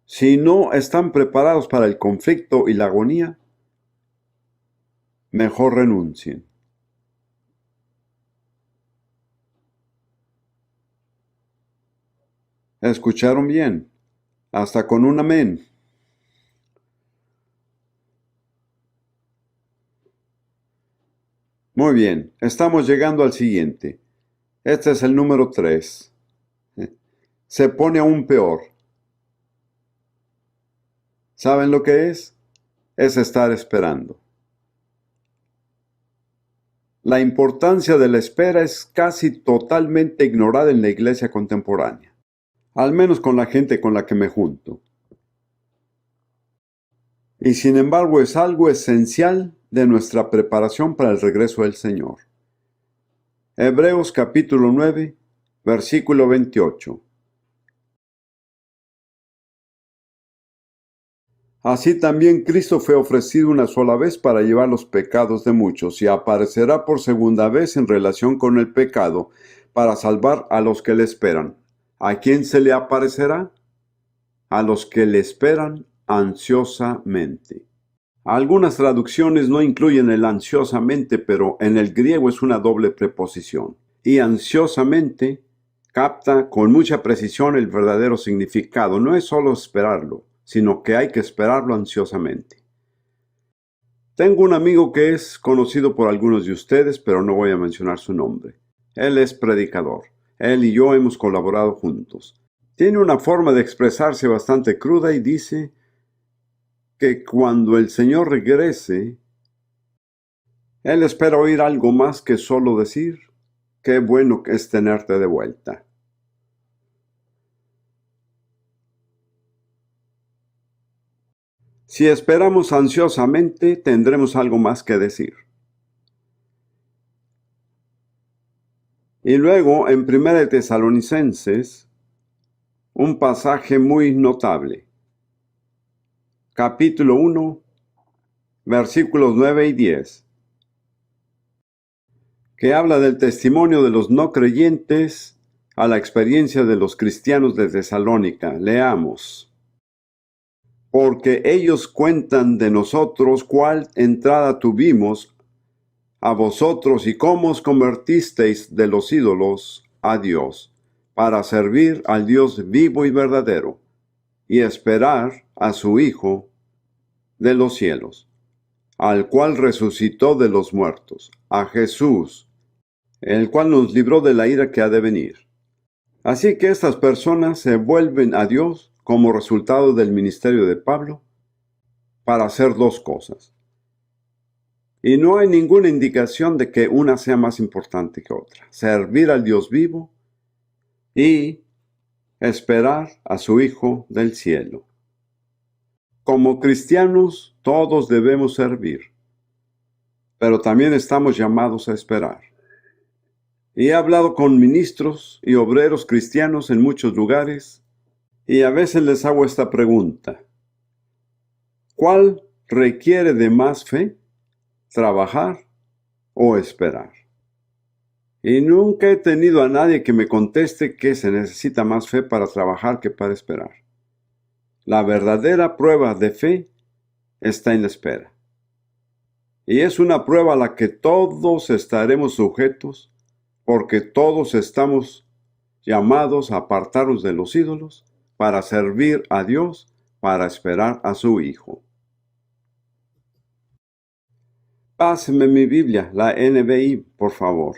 A: Si no están preparados para el conflicto y la agonía, mejor renuncien. ¿Escucharon bien? Hasta con un amén. Muy bien, estamos llegando al siguiente. Este es el número 3. Se pone aún peor. ¿Saben lo que es? Es estar esperando. La importancia de la espera es casi totalmente ignorada en la iglesia contemporánea, al menos con la gente con la que me junto. Y sin embargo es algo esencial de nuestra preparación para el regreso del Señor. Hebreos capítulo 9, versículo 28. Así también Cristo fue ofrecido una sola vez para llevar los pecados de muchos y aparecerá por segunda vez en relación con el pecado para salvar a los que le esperan. ¿A quién se le aparecerá? A los que le esperan ansiosamente. Algunas traducciones no incluyen el ansiosamente, pero en el griego es una doble preposición. Y ansiosamente capta con mucha precisión el verdadero significado. No es solo esperarlo, sino que hay que esperarlo ansiosamente. Tengo un amigo que es conocido por algunos de ustedes, pero no voy a mencionar su nombre. Él es predicador. Él y yo hemos colaborado juntos. Tiene una forma de expresarse bastante cruda y dice que cuando el Señor regrese, Él espera oír algo más que solo decir, qué bueno que es tenerte de vuelta. Si esperamos ansiosamente, tendremos algo más que decir. Y luego, en 1 Tesalonicenses, un pasaje muy notable. Capítulo 1, versículos 9 y 10, que habla del testimonio de los no creyentes a la experiencia de los cristianos de Tesalónica. Leamos. Porque ellos cuentan de nosotros cuál entrada tuvimos a vosotros y cómo os convertisteis de los ídolos a Dios, para servir al Dios vivo y verdadero, y esperar a su Hijo de los cielos, al cual resucitó de los muertos, a Jesús, el cual nos libró de la ira que ha de venir. Así que estas personas se vuelven a Dios como resultado del ministerio de Pablo para hacer dos cosas. Y no hay ninguna indicación de que una sea más importante que otra. Servir al Dios vivo y esperar a su Hijo del cielo. Como cristianos, todos debemos servir, pero también estamos llamados a esperar. Y he hablado con ministros y obreros cristianos en muchos lugares, y a veces les hago esta pregunta. ¿Cuál requiere de más fe? ¿Trabajar o esperar? Y nunca he tenido a nadie que me conteste que se necesita más fe para trabajar que para esperar. La verdadera prueba de fe está en la espera. Y es una prueba a la que todos estaremos sujetos, porque todos estamos llamados a apartarnos de los ídolos para servir a Dios, para esperar a su Hijo. Páseme mi Biblia, la NBI, por favor.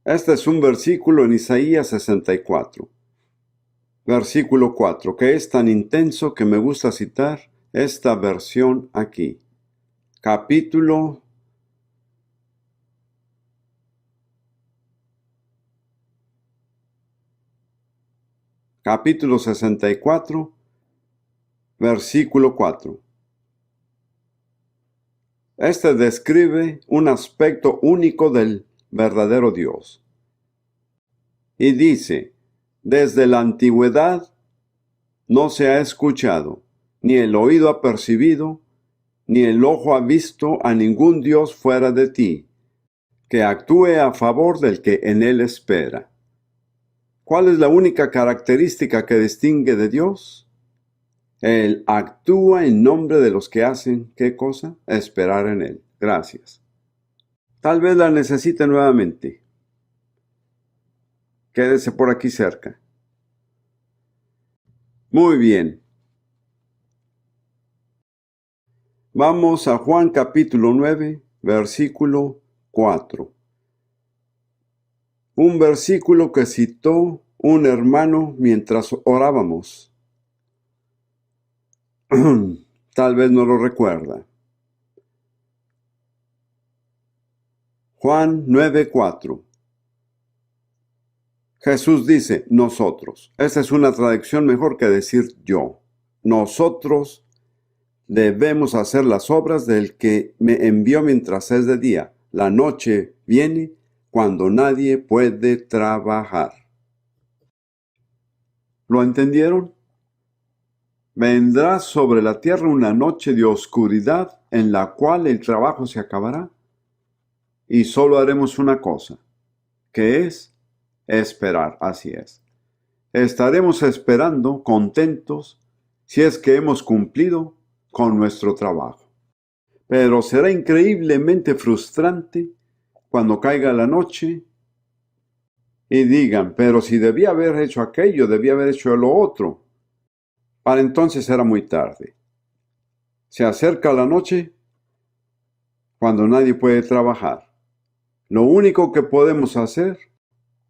A: Este es un versículo en Isaías 64. Versículo 4, que es tan intenso que me gusta citar esta versión aquí. Capítulo 64, versículo 4. Este describe un aspecto único del verdadero Dios. Y dice, desde la antigüedad no se ha escuchado, ni el oído ha percibido, ni el ojo ha visto a ningún Dios fuera de ti, que actúe a favor del que en él espera. ¿Cuál es la única característica que distingue de Dios? Él actúa en nombre de los que hacen, ¿qué cosa? Esperar en él. Gracias. Tal vez la necesite nuevamente. Quédese por aquí cerca. Muy bien. Vamos a Juan capítulo 9, versículo 4. Un versículo que citó un hermano mientras orábamos. Tal vez no lo recuerda. Juan 9:4. Jesús dice, nosotros. Esta es una traducción mejor que decir yo. Nosotros debemos hacer las obras del que me envió mientras es de día. La noche viene cuando nadie puede trabajar. ¿Lo entendieron? Vendrá sobre la tierra una noche de oscuridad en la cual el trabajo se acabará y solo haremos una cosa, que es esperar. Así es. Estaremos esperando contentos si es que hemos cumplido con nuestro trabajo. Pero será increíblemente frustrante cuando caiga la noche y digan, pero si debía haber hecho aquello, debía haber hecho lo otro. Para entonces será muy tarde. Se acerca la noche cuando nadie puede trabajar. Lo único que podemos hacer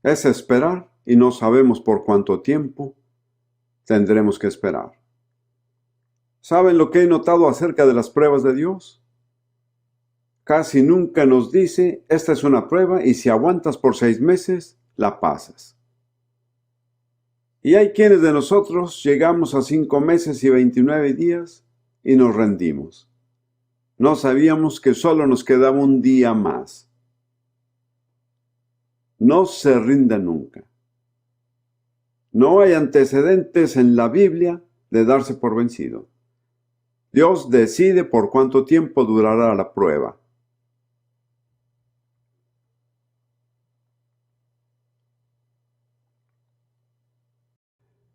A: es esperar y no sabemos por cuánto tiempo tendremos que esperar. ¿Saben lo que he notado acerca de las pruebas de Dios? Casi nunca nos dice, esta es una prueba y si aguantas por 6 meses, la pasas. Y hay quienes de nosotros llegamos a 5 meses y 29 días y nos rendimos. No sabíamos que solo nos quedaba un día más. No se rinda nunca. No hay antecedentes en la Biblia de darse por vencido. Dios decide por cuánto tiempo durará la prueba.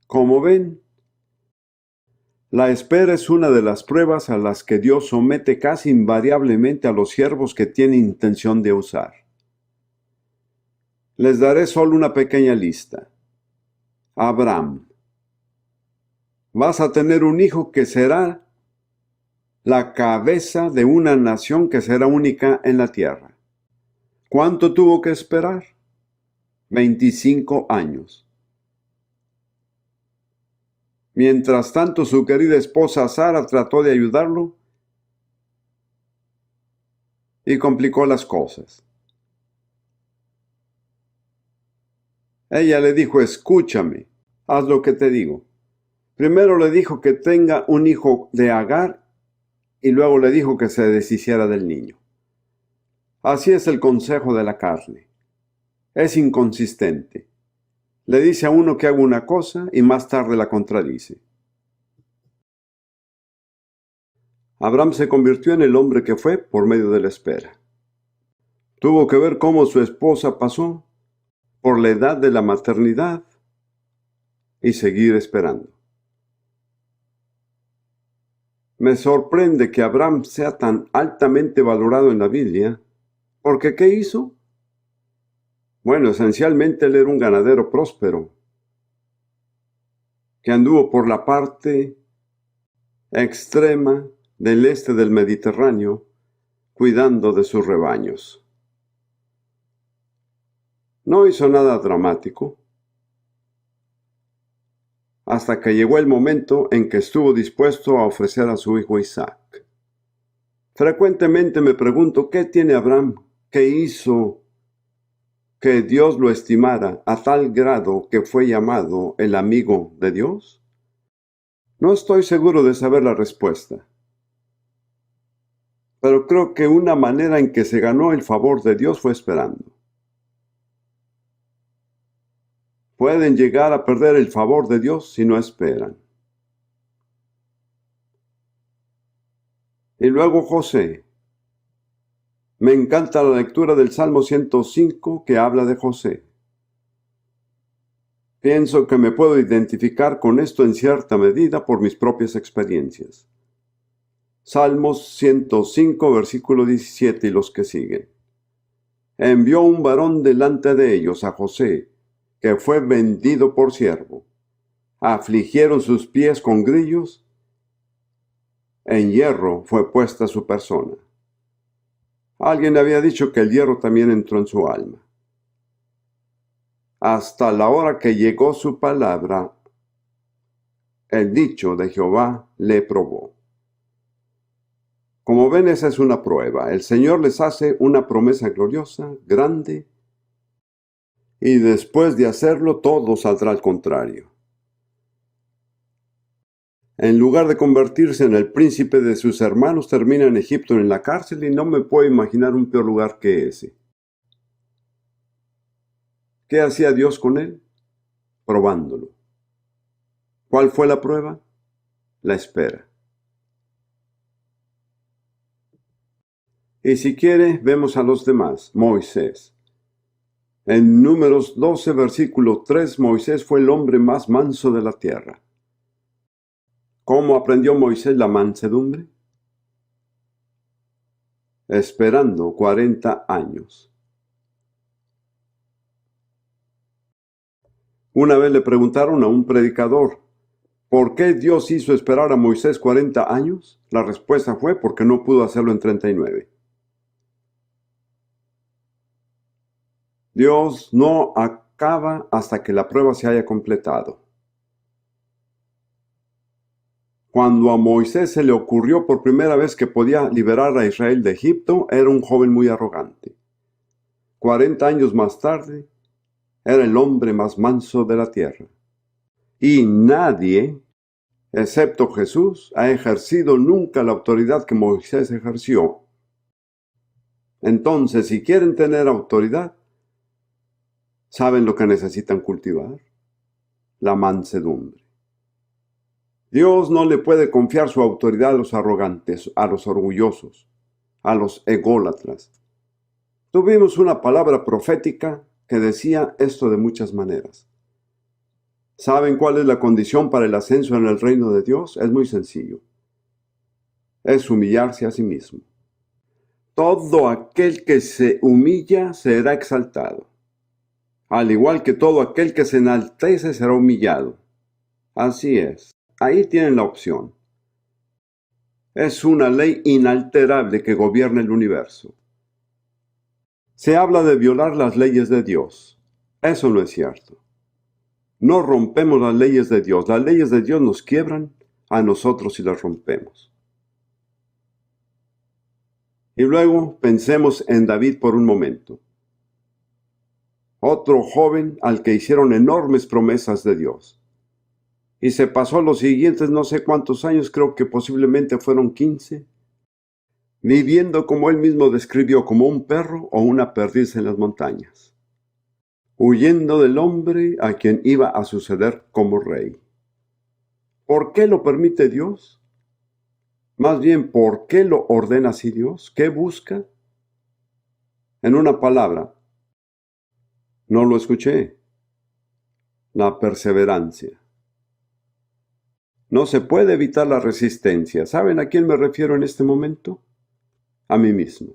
A: Como ven, la espera es una de las pruebas a las que Dios somete casi invariablemente a los siervos que tiene intención de usar. Les daré solo una pequeña lista. Abraham. Vas a tener un hijo que será la cabeza de una nación que será única en la tierra. ¿Cuánto tuvo que esperar? 25 años. Mientras tanto, su querida esposa Sara trató de ayudarlo y complicó las cosas. Ella le dijo, escúchame, haz lo que te digo. Primero le dijo que tenga un hijo de Agar y luego le dijo que se deshiciera del niño. Así es el consejo de la carne. Es inconsistente. Le dice a uno que haga una cosa y más tarde la contradice. Abraham se convirtió en el hombre que fue por medio de la espera. Tuvo que ver cómo su esposa pasó por la edad de la maternidad y seguir esperando. Me sorprende que Abraham sea tan altamente valorado en la Biblia, porque ¿qué hizo? Bueno, esencialmente él era un ganadero próspero, que anduvo por la parte extrema del este del Mediterráneo, cuidando de sus rebaños. No hizo nada dramático, hasta que llegó el momento en que estuvo dispuesto a ofrecer a su hijo Isaac. Frecuentemente me pregunto, ¿qué tiene Abraham? ¿Qué hizo que Dios lo estimara a tal grado que fue llamado el amigo de Dios? No estoy seguro de saber la respuesta, pero creo que una manera en que se ganó el favor de Dios fue esperando. Pueden llegar a perder el favor de Dios si no esperan. Y luego José. Me encanta la lectura del Salmo 105 que habla de José. Pienso que me puedo identificar con esto en cierta medida por mis propias experiencias. Salmos 105, versículo 17 y los que siguen. Envió un varón delante de ellos, a José, que fue vendido por siervo. Afligieron sus pies con grillos En hierro fue puesta su persona. Alguien había dicho que el hierro también entró en su alma. Hasta la hora que llegó su palabra, el dicho de Jehová le probó. Como ven, esa es una prueba. El Señor les hace una promesa gloriosa, grande, y después de hacerlo, todo saldrá al contrario. En lugar de convertirse en el príncipe de sus hermanos, termina en Egipto en la cárcel, y no me puedo imaginar un peor lugar que ese. ¿Qué hacía Dios con él? Probándolo. ¿Cuál fue la prueba? La espera. Y si quiere, vemos a los demás. Moisés. En Números 12, versículo 3, Moisés fue el hombre más manso de la tierra. ¿Cómo aprendió Moisés la mansedumbre? Esperando 40 años. Una vez le preguntaron a un predicador, ¿por qué Dios hizo esperar a Moisés 40 años? La respuesta fue porque no pudo hacerlo en 39. Dios no acaba hasta que la prueba se haya completado. Cuando a Moisés se le ocurrió por primera vez que podía liberar a Israel de Egipto, era un joven muy arrogante. 40 años más tarde, era el hombre más manso de la tierra. Y nadie, excepto Jesús, ha ejercido nunca la autoridad que Moisés ejerció. Entonces, si quieren tener autoridad, ¿saben lo que necesitan cultivar? La mansedumbre. Dios no le puede confiar su autoridad a los arrogantes, a los orgullosos, a los ególatras. Tuvimos una palabra profética que decía esto de muchas maneras. ¿Saben cuál es la condición para el ascenso en el reino de Dios? Es muy sencillo. Es humillarse a sí mismo. Todo aquel que se humilla será exaltado. Al igual que todo aquel que se enaltece será humillado. Así es. Ahí tienen la opción. Es una ley inalterable que gobierna el universo. Se habla de violar las leyes de Dios. Eso no es cierto. No rompemos las leyes de Dios. Las leyes de Dios nos quiebran a nosotros si las rompemos. Y luego pensemos en David por un momento. Otro joven al que hicieron enormes promesas de Dios. Y se pasó los siguientes no sé cuántos años, creo que posiblemente fueron 15, viviendo como él mismo describió, como un perro o una perdiz en las montañas, huyendo del hombre a quien iba a suceder como rey. ¿Por qué lo permite Dios? Más bien, ¿por qué lo ordena así Dios? ¿Qué busca? En una palabra, no lo escuché. La perseverancia. No se puede evitar la resistencia. ¿Saben a quién me refiero en este momento? A mí mismo.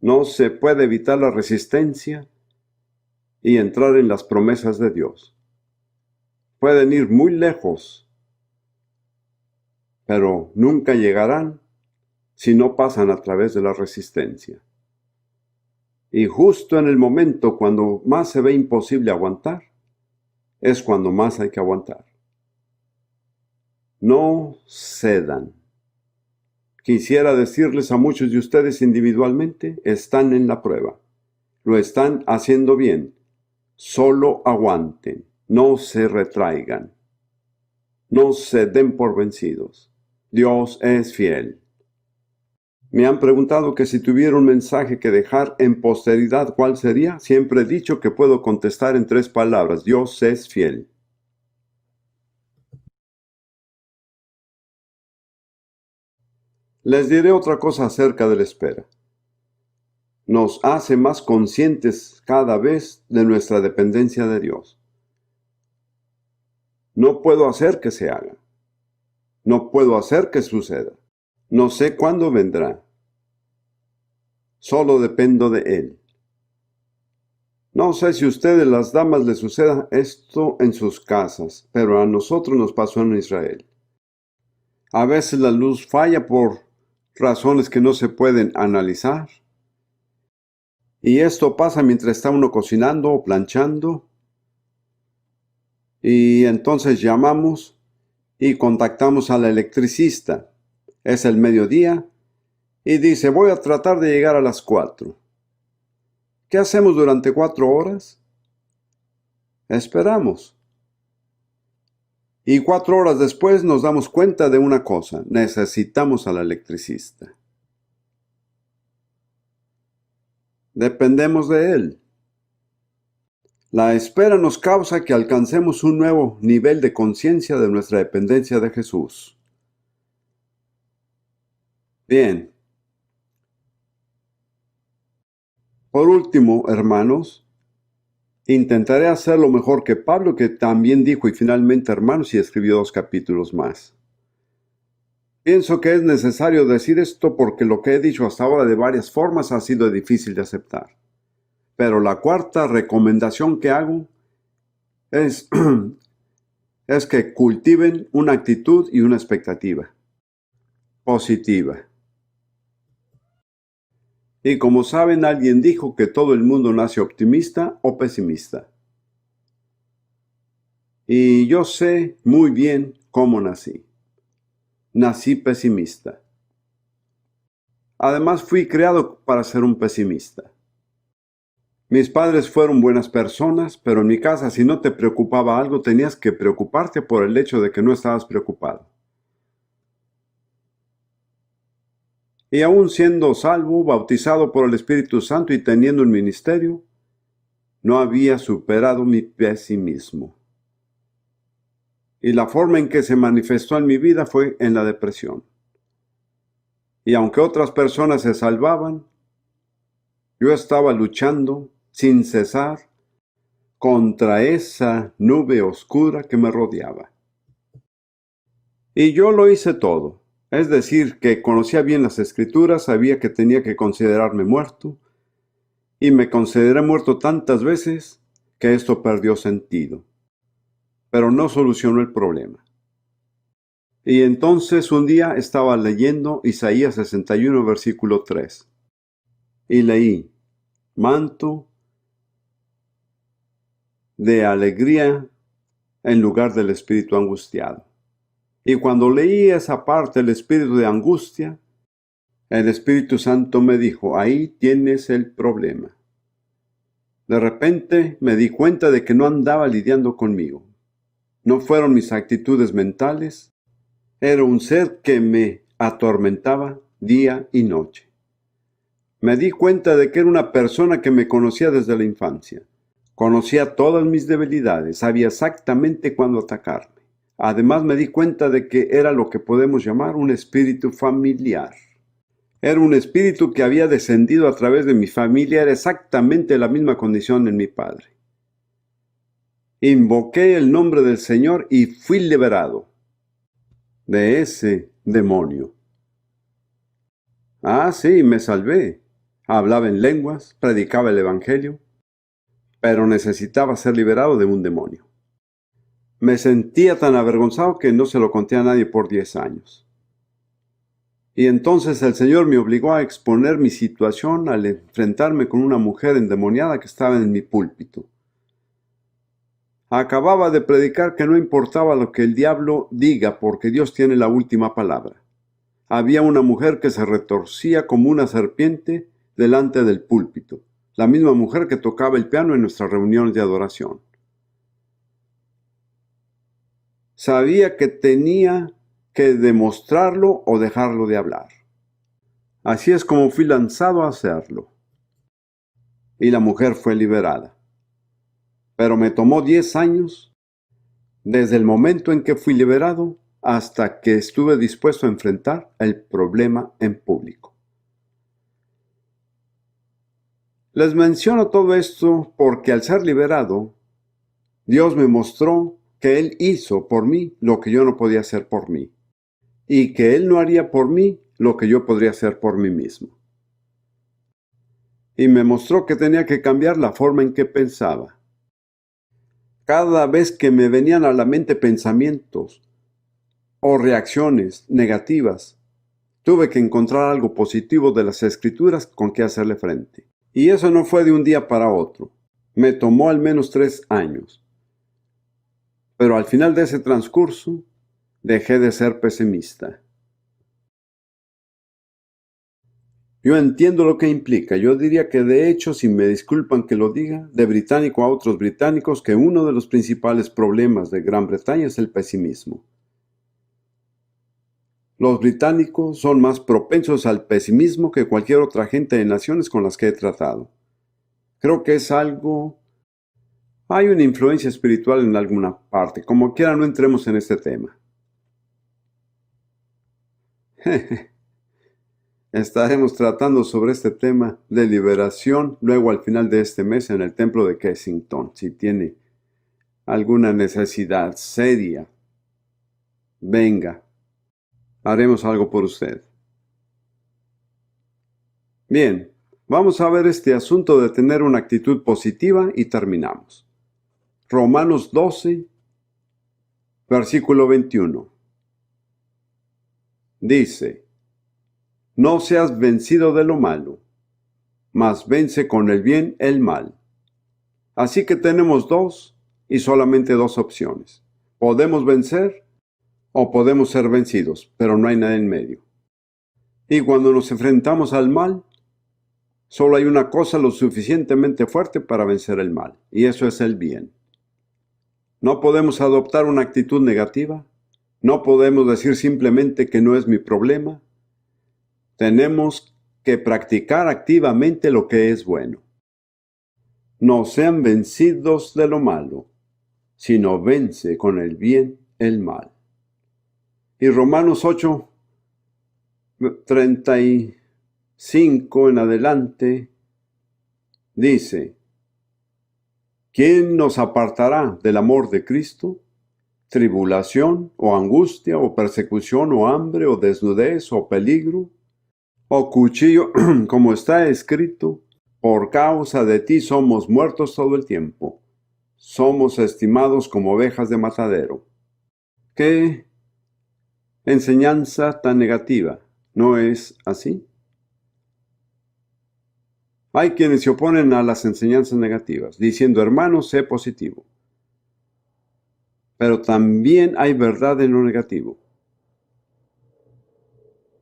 A: No se puede evitar la resistencia y entrar en las promesas de Dios. Pueden ir muy lejos, pero nunca llegarán si no pasan a través de la resistencia. Y justo en el momento cuando más se ve imposible aguantar, es cuando más hay que aguantar. No cedan. Quisiera decirles a muchos de ustedes individualmente, están en la prueba. Lo están haciendo bien. Solo aguanten. No se retraigan. No se den por vencidos. Dios es fiel. Me han preguntado que si tuviera un mensaje que dejar en posteridad, ¿cuál sería? Siempre he dicho que puedo contestar en 3 palabras. Dios es fiel. Les diré otra cosa acerca de la espera. Nos hace más conscientes cada vez de nuestra dependencia de Dios. No puedo hacer que se haga. No puedo hacer que suceda. No sé cuándo vendrá. Solo dependo de Él. No sé si a ustedes, las damas, les suceda esto en sus casas, pero a nosotros nos pasó en Israel. A veces la luz falla por razones que no se pueden analizar. Y esto pasa mientras está uno cocinando o planchando. Y entonces llamamos y contactamos al electricista. Es el mediodía y dice, voy a tratar de llegar a las 4. ¿Qué hacemos durante 4 horas? Esperamos. Y 4 horas después nos damos cuenta de una cosa, necesitamos al electricista. Dependemos de él. La espera nos causa que alcancemos un nuevo nivel de conciencia de nuestra dependencia de Jesús. Bien. Por último, hermanos, intentaré hacer lo mejor que Pablo, que también dijo, y finalmente, hermanos, y escribió 2 capítulos más. Pienso que es necesario decir esto porque lo que he dicho hasta ahora de varias formas ha sido difícil de aceptar. Pero la cuarta recomendación que hago es que cultiven una actitud y una expectativa positiva. Y como saben, alguien dijo que todo el mundo nace optimista o pesimista. Y yo sé muy bien cómo nací. Nací pesimista. Además, fui creado para ser un pesimista. Mis padres fueron buenas personas, pero en mi casa, si no te preocupaba algo, tenías que preocuparte por el hecho de que no estabas preocupado. Y aún siendo salvo, bautizado por el Espíritu Santo y teniendo un ministerio, no había superado mi pesimismo. Y la forma en que se manifestó en mi vida fue en la depresión. Y aunque otras personas se salvaban, yo estaba luchando sin cesar contra esa nube oscura que me rodeaba. Y yo lo hice todo. Es decir, que conocía bien las Escrituras, sabía que tenía que considerarme muerto, y me consideré muerto tantas veces que esto perdió sentido. Pero no solucionó el problema. Y entonces un día estaba leyendo Isaías 61, versículo 3. Y leí, manto de alegría en lugar del espíritu angustiado. Y cuando leí esa parte, el espíritu de angustia, el Espíritu Santo me dijo, ahí tienes el problema. De repente me di cuenta de que no andaba lidiando conmigo. No fueron mis actitudes mentales, era un ser que me atormentaba día y noche. Me di cuenta de que era una persona que me conocía desde la infancia. Conocía todas mis debilidades, sabía exactamente cuándo atacarme. Además me di cuenta de que era lo que podemos llamar un espíritu familiar. Era un espíritu que había descendido a través de mi familia, era exactamente la misma condición en mi padre. Invoqué el nombre del Señor y fui liberado de ese demonio. Ah, sí, me salvé. Hablaba en lenguas, predicaba el Evangelio, pero necesitaba ser liberado de un demonio. Me sentía tan avergonzado que no se lo conté a nadie por 10 años. Y entonces el Señor me obligó a exponer mi situación al enfrentarme con una mujer endemoniada que estaba en mi púlpito. Acababa de predicar que no importaba lo que el diablo diga porque Dios tiene la última palabra. Había una mujer que se retorcía como una serpiente delante del púlpito, la misma mujer que tocaba el piano en nuestras reuniones de adoración. Sabía que tenía que demostrarlo o dejarlo de hablar. Así es como fui lanzado a hacerlo. Y la mujer fue liberada. Pero me tomó 10 años, desde el momento en que fui liberado hasta que estuve dispuesto a enfrentar el problema en público. Les menciono todo esto porque al ser liberado, Dios me mostró que Él hizo por mí lo que yo no podía hacer por mí, y que Él no haría por mí lo que yo podría hacer por mí mismo. Y me mostró que tenía que cambiar la forma en que pensaba. Cada vez que me venían a la mente pensamientos o reacciones negativas, tuve que encontrar algo positivo de las Escrituras con que hacerle frente. Y eso no fue de un día para otro. Me tomó al menos 3 años. Pero al final de ese transcurso, dejé de ser pesimista. Yo entiendo lo que implica. Yo diría que de hecho, si me disculpan que lo diga, de británico a otros británicos, que uno de los principales problemas de Gran Bretaña es el pesimismo. Los británicos son más propensos al pesimismo que cualquier otra gente de naciones con las que he tratado. Creo que es algo... Hay una influencia espiritual en alguna parte. Como quiera, no entremos en este tema. Estaremos tratando sobre este tema de liberación luego al final de este mes en el templo de Kensington. Si tiene alguna necesidad seria, venga, haremos algo por usted. Bien, vamos a ver este asunto de tener una actitud positiva y terminamos. Romanos 12, versículo 21. Dice: no seas vencido de lo malo, mas vence con el bien el mal. Así que tenemos solamente dos opciones. Podemos vencer o podemos ser vencidos, pero no hay nada en medio. Y cuando nos enfrentamos al mal, solo hay una cosa lo suficientemente fuerte para vencer el mal, y eso es el bien. No podemos adoptar una actitud negativa, no podemos decir simplemente que no es mi problema. Tenemos que practicar activamente lo que es bueno. No sean vencidos de lo malo, sino vence con el bien el mal. Y Romanos 8, 35 en adelante, dice: ¿quién nos apartará del amor de Cristo? ¿Tribulación, o angustia, o persecución, o hambre, o desnudez, o peligro, o cuchillo? Como está escrito: por causa de ti somos muertos todo el tiempo. Somos estimados como ovejas de matadero. ¿Qué enseñanza tan negativa? ¿No es así? Hay quienes se oponen a las enseñanzas negativas, diciendo: hermano, sé positivo. Pero también hay verdad en lo negativo.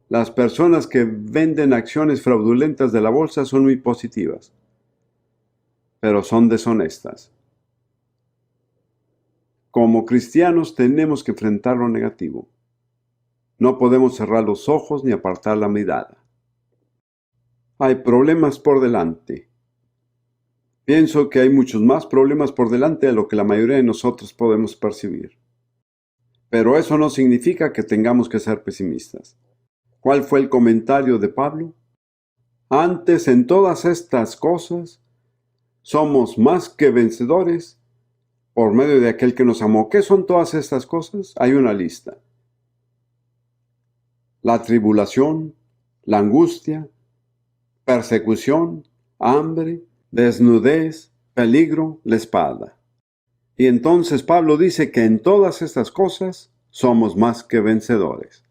A: Las personas que venden acciones fraudulentas de la bolsa son muy positivas, pero son deshonestas. Como cristianos tenemos que enfrentar lo negativo. No podemos cerrar los ojos ni apartar la mirada. Hay problemas por delante. Pienso que hay muchos más problemas por delante de lo que la mayoría de nosotros podemos percibir. Pero eso no significa que tengamos que ser pesimistas. ¿Cuál fue el comentario de Pablo? Antes, en todas estas cosas, somos más que vencedores por medio de aquel que nos amó. ¿Qué son todas estas cosas? Hay una lista. La tribulación, la angustia, persecución, hambre, desnudez, peligro, la espada. Y entonces Pablo dice que en todas estas cosas somos más que vencedores.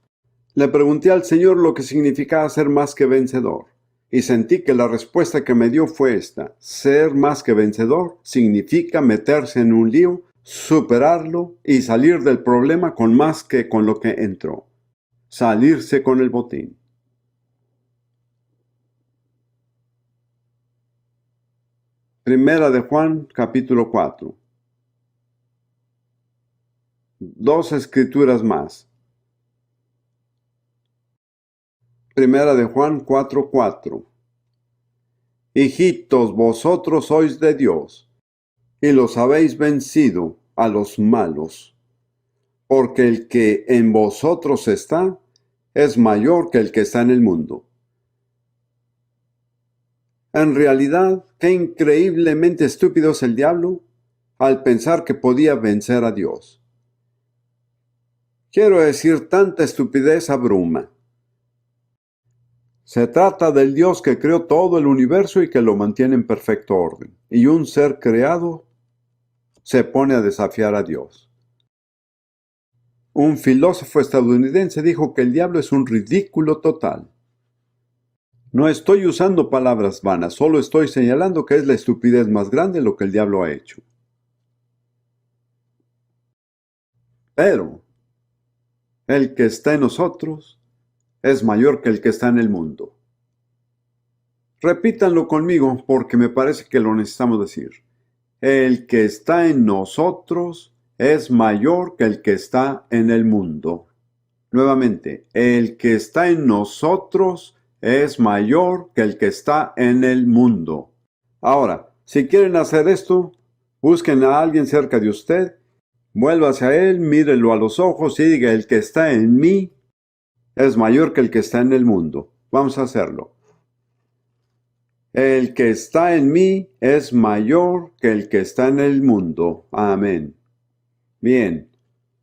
A: Le pregunté al Señor lo que significaba ser más que vencedor, y sentí que la respuesta que me dio fue esta: ser más que vencedor significa meterse en un lío, superarlo y salir del problema con más que con lo que entró. Salirse con el botín. Primera de Juan, capítulo 4. 2 escrituras más. Primera de Juan 4:4. Hijitos, vosotros sois de Dios, y los habéis vencido a los malos, porque el que en vosotros está es mayor que el que está en el mundo. En realidad, qué increíblemente estúpido es el diablo al pensar que podía vencer a Dios. Quiero decir, tanta estupidez abruma. Se trata del Dios que creó todo el universo y que lo mantiene en perfecto orden. Y un ser creado se pone a desafiar a Dios. Un filósofo estadounidense dijo que el diablo es un ridículo total. No estoy usando palabras vanas, solo estoy señalando que es la estupidez más grande lo que el diablo ha hecho. Pero el que está en nosotros es mayor que el que está en el mundo. Repítanlo conmigo porque me parece que lo necesitamos decir. El que está en nosotros es mayor que el que está en el mundo. Nuevamente, el que está en nosotros es mayor que el que está en el mundo. Ahora, si quieren hacer esto, busquen a alguien cerca de usted, vuélvase a él, mírelo a los ojos y diga: el que está en mí es mayor que el que está en el mundo. Vamos a hacerlo. El que está en mí es mayor que el que está en el mundo. Amén. Bien.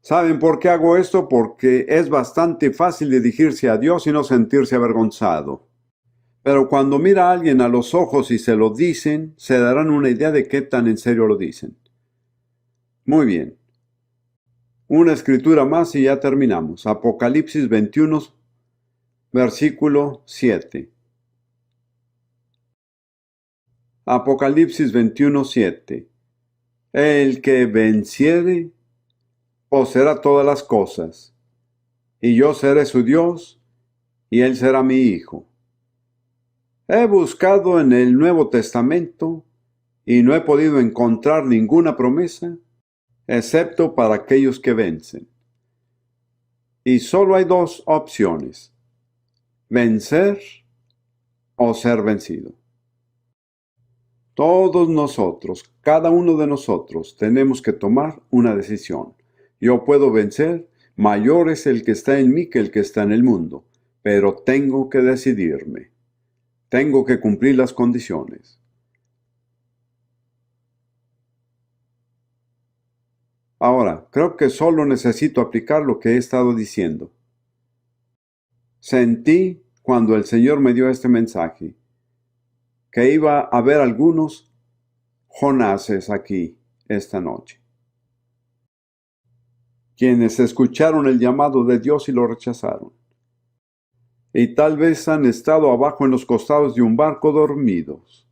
A: ¿Saben por qué hago esto? Porque es bastante fácil dirigirse a Dios y no sentirse avergonzado. Pero cuando mira a alguien a los ojos y se lo dicen, se darán una idea de qué tan en serio lo dicen. Muy bien. Una escritura más y ya terminamos. Apocalipsis 21, versículo 7. Apocalipsis 21, 7. El que venciere poseerá todas las cosas, y yo seré su Dios, y él será mi hijo. He buscado en el Nuevo Testamento y no he podido encontrar ninguna promesa, excepto para aquellos que vencen. Y solo hay dos opciones: vencer o ser vencido. Todos nosotros, cada uno de nosotros, tenemos que tomar una decisión. Yo puedo vencer, mayor es el que está en mí que el que está en el mundo, pero tengo que decidirme. Tengo que cumplir las condiciones. Ahora, creo que solo necesito aplicar lo que he estado diciendo. Sentí, cuando el Señor me dio este mensaje, que iba a haber algunos Jonases aquí esta noche, quienes escucharon el llamado de Dios y lo rechazaron. Y tal vez han estado abajo en los costados de un barco dormidos.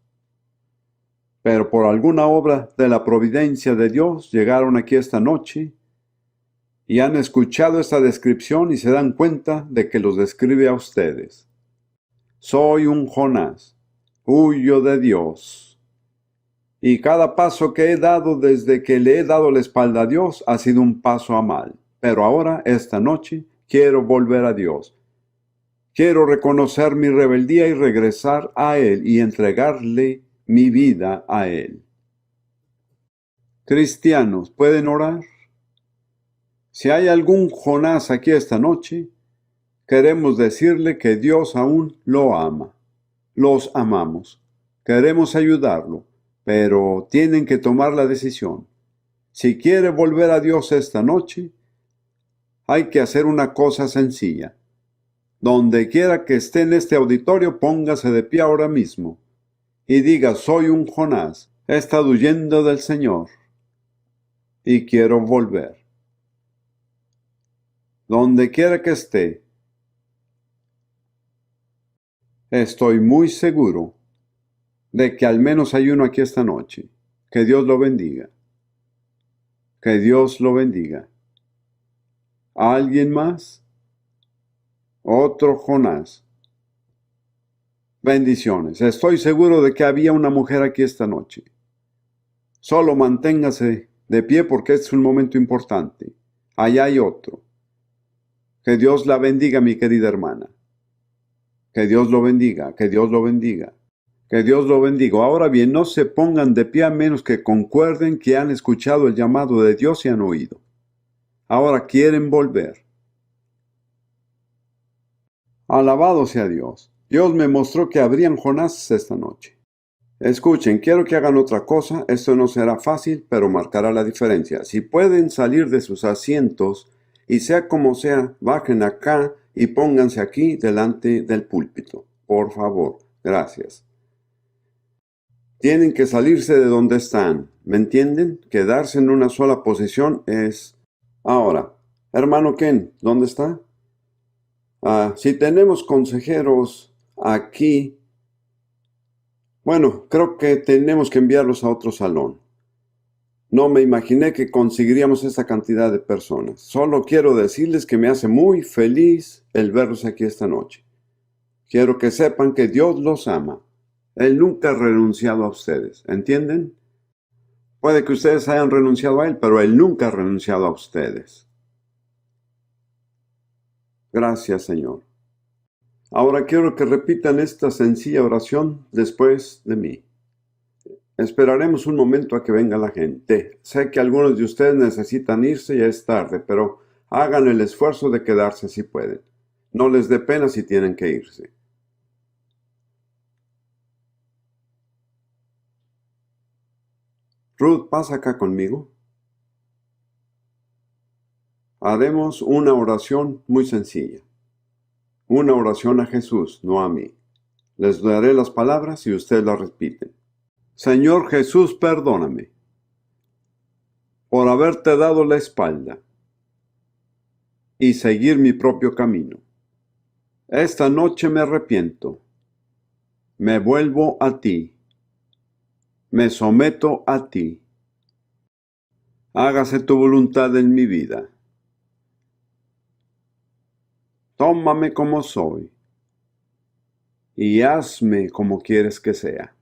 A: Pero por alguna obra de la providencia de Dios llegaron aquí esta noche y han escuchado esta descripción y se dan cuenta de que los describe a ustedes. Soy un Jonás, huyo de Dios. Y cada paso que he dado desde que le he dado la espalda a Dios ha sido un paso a mal. Pero ahora, esta noche, quiero volver a Dios. Quiero reconocer mi rebeldía y regresar a Él y entregarle mi vida a Él. Cristianos, ¿pueden orar? Si hay algún Jonás aquí esta noche, queremos decirle que Dios aún lo ama. Los amamos. Queremos ayudarlo, pero tienen que tomar la decisión. Si quiere volver a Dios esta noche, hay que hacer una cosa sencilla. Donde quiera que esté en este auditorio, póngase de pie ahora mismo y diga: soy un Jonás, he estado huyendo del Señor y quiero volver. Donde quiera que esté, estoy muy seguro de que al menos hay uno aquí esta noche. Que Dios lo bendiga. Que Dios lo bendiga. ¿Alguien más? Otro Jonás. Bendiciones. Estoy seguro de que había una mujer aquí esta noche. Solo manténgase de pie porque este es un momento importante. Allá hay otro. Que Dios la bendiga, mi querida hermana. Que Dios lo bendiga, que Dios lo bendiga. Que Dios lo bendiga. Ahora bien, no se pongan de pie a menos que concuerden que han escuchado el llamado de Dios y han oído. Ahora quieren volver. Alabado sea Dios. Dios me mostró que habrían Jonases esta noche. Escuchen, quiero que hagan otra cosa. Esto no será fácil, pero marcará la diferencia. Si pueden salir de sus asientos y sea como sea, bajen acá y pónganse aquí delante del púlpito. Por favor, gracias. Tienen que salirse de donde están. ¿Me entienden? Quedarse en una sola posición es... Ahora, Hermano Ken, ¿dónde está? Si tenemos consejeros aquí, bueno, creo que tenemos que enviarlos a otro salón. No me imaginé que conseguiríamos esta cantidad de personas. Solo quiero decirles que me hace muy feliz el verlos aquí esta noche. Quiero que sepan que Dios los ama. Él nunca ha renunciado a ustedes, ¿entienden? Puede que ustedes hayan renunciado a Él, pero Él nunca ha renunciado a ustedes. Gracias, Señor. Ahora quiero que repitan esta sencilla oración después de mí. Esperaremos un momento a que venga la gente. Sé que algunos de ustedes necesitan irse, ya es tarde, pero hagan el esfuerzo de quedarse si pueden. No les dé pena si tienen que irse. Ruth, pasa acá conmigo. Haremos una oración muy sencilla. Una oración a Jesús, no a mí. Les daré las palabras y ustedes las repiten. Señor Jesús, perdóname por haberte dado la espalda y seguir mi propio camino. Esta noche me arrepiento. Me vuelvo a ti. Me someto a ti. Hágase tu voluntad en mi vida. Tómame como soy y hazme como quieres que sea.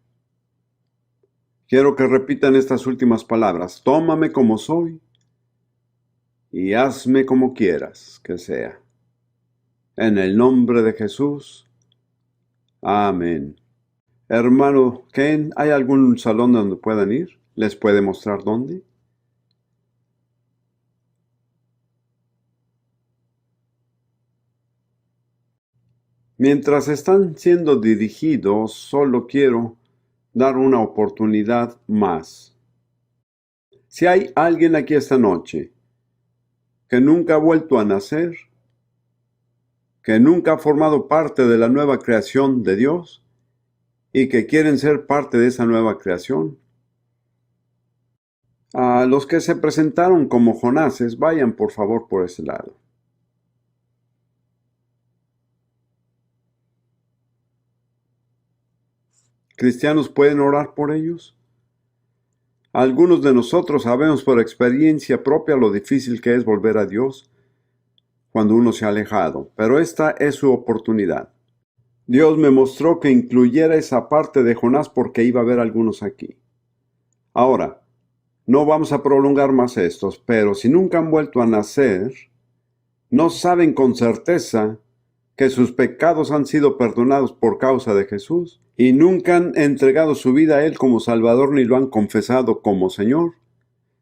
A: Quiero que repitan estas últimas palabras. Tómame como soy y hazme como quieras que sea. En el nombre de Jesús. Amén. Hermano Ken, ¿hay algún salón donde puedan ir? ¿Les puede mostrar dónde? Mientras están siendo dirigidos, solo quiero dar una oportunidad más. Si hay alguien aquí esta noche que nunca ha vuelto a nacer, que nunca ha formado parte de la nueva creación de Dios y que quieren ser parte de esa nueva creación, a los que se presentaron como Jonases, vayan por favor por ese lado. ¿Cristianos pueden orar por ellos? Algunos de nosotros sabemos por experiencia propia lo difícil que es volver a Dios cuando uno se ha alejado, pero esta es su oportunidad. Dios me mostró que incluyera esa parte de Jonás porque iba a haber algunos aquí. Ahora, no vamos a prolongar más estos, pero si nunca han vuelto a nacer, no saben con certeza que sus pecados han sido perdonados por causa de Jesús y nunca han entregado su vida a Él como Salvador ni lo han confesado como Señor,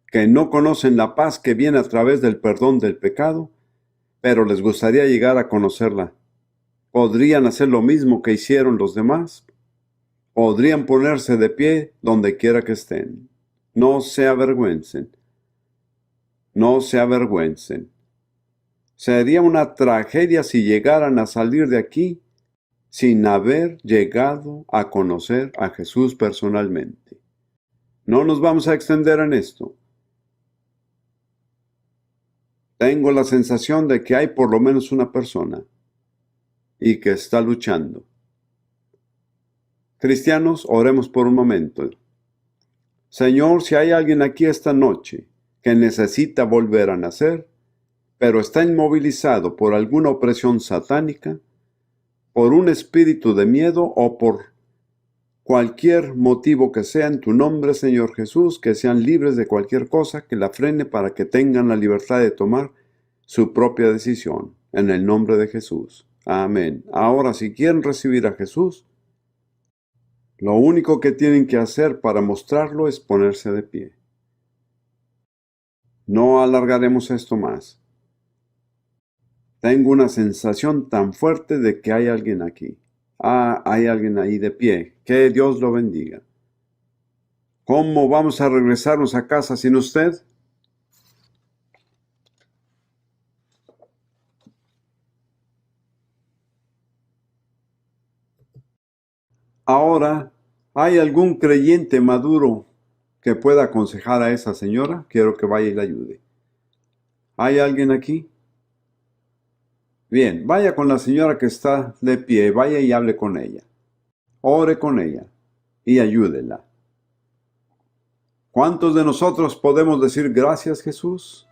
A: que no conocen la paz que viene a través del perdón del pecado, pero les gustaría llegar a conocerla. ¿Podrían hacer lo mismo que hicieron los demás? ¿Podrían ponerse de pie donde quiera que estén? No se avergüencen. No se avergüencen. Sería una tragedia si llegaran a salir de aquí sin haber llegado a conocer a Jesús personalmente. No nos vamos a extender en esto. Tengo la sensación de que hay por lo menos una persona y que está luchando. Cristianos, oremos por un momento. Señor, si hay alguien aquí esta noche que necesita volver a nacer, pero está inmovilizado por alguna opresión satánica, por un espíritu de miedo o por cualquier motivo que sea en tu nombre, Señor Jesús, que sean libres de cualquier cosa que la frene para que tengan la libertad de tomar su propia decisión. En el nombre de Jesús. Amén. Ahora, si quieren recibir a Jesús, lo único que tienen que hacer para mostrarlo es ponerse de pie. No alargaremos esto más. Tengo una sensación tan fuerte de que hay alguien aquí. Hay alguien ahí de pie. Que Dios lo bendiga. ¿Cómo vamos a regresarnos a casa sin usted? Ahora, ¿hay algún creyente maduro que pueda aconsejar a esa señora? Quiero que vaya y la ayude. ¿Hay alguien aquí? Bien, vaya con la señora que está de pie, vaya y hable con ella. Ore con ella y ayúdela. ¿Cuántos de nosotros podemos decir gracias, Jesús?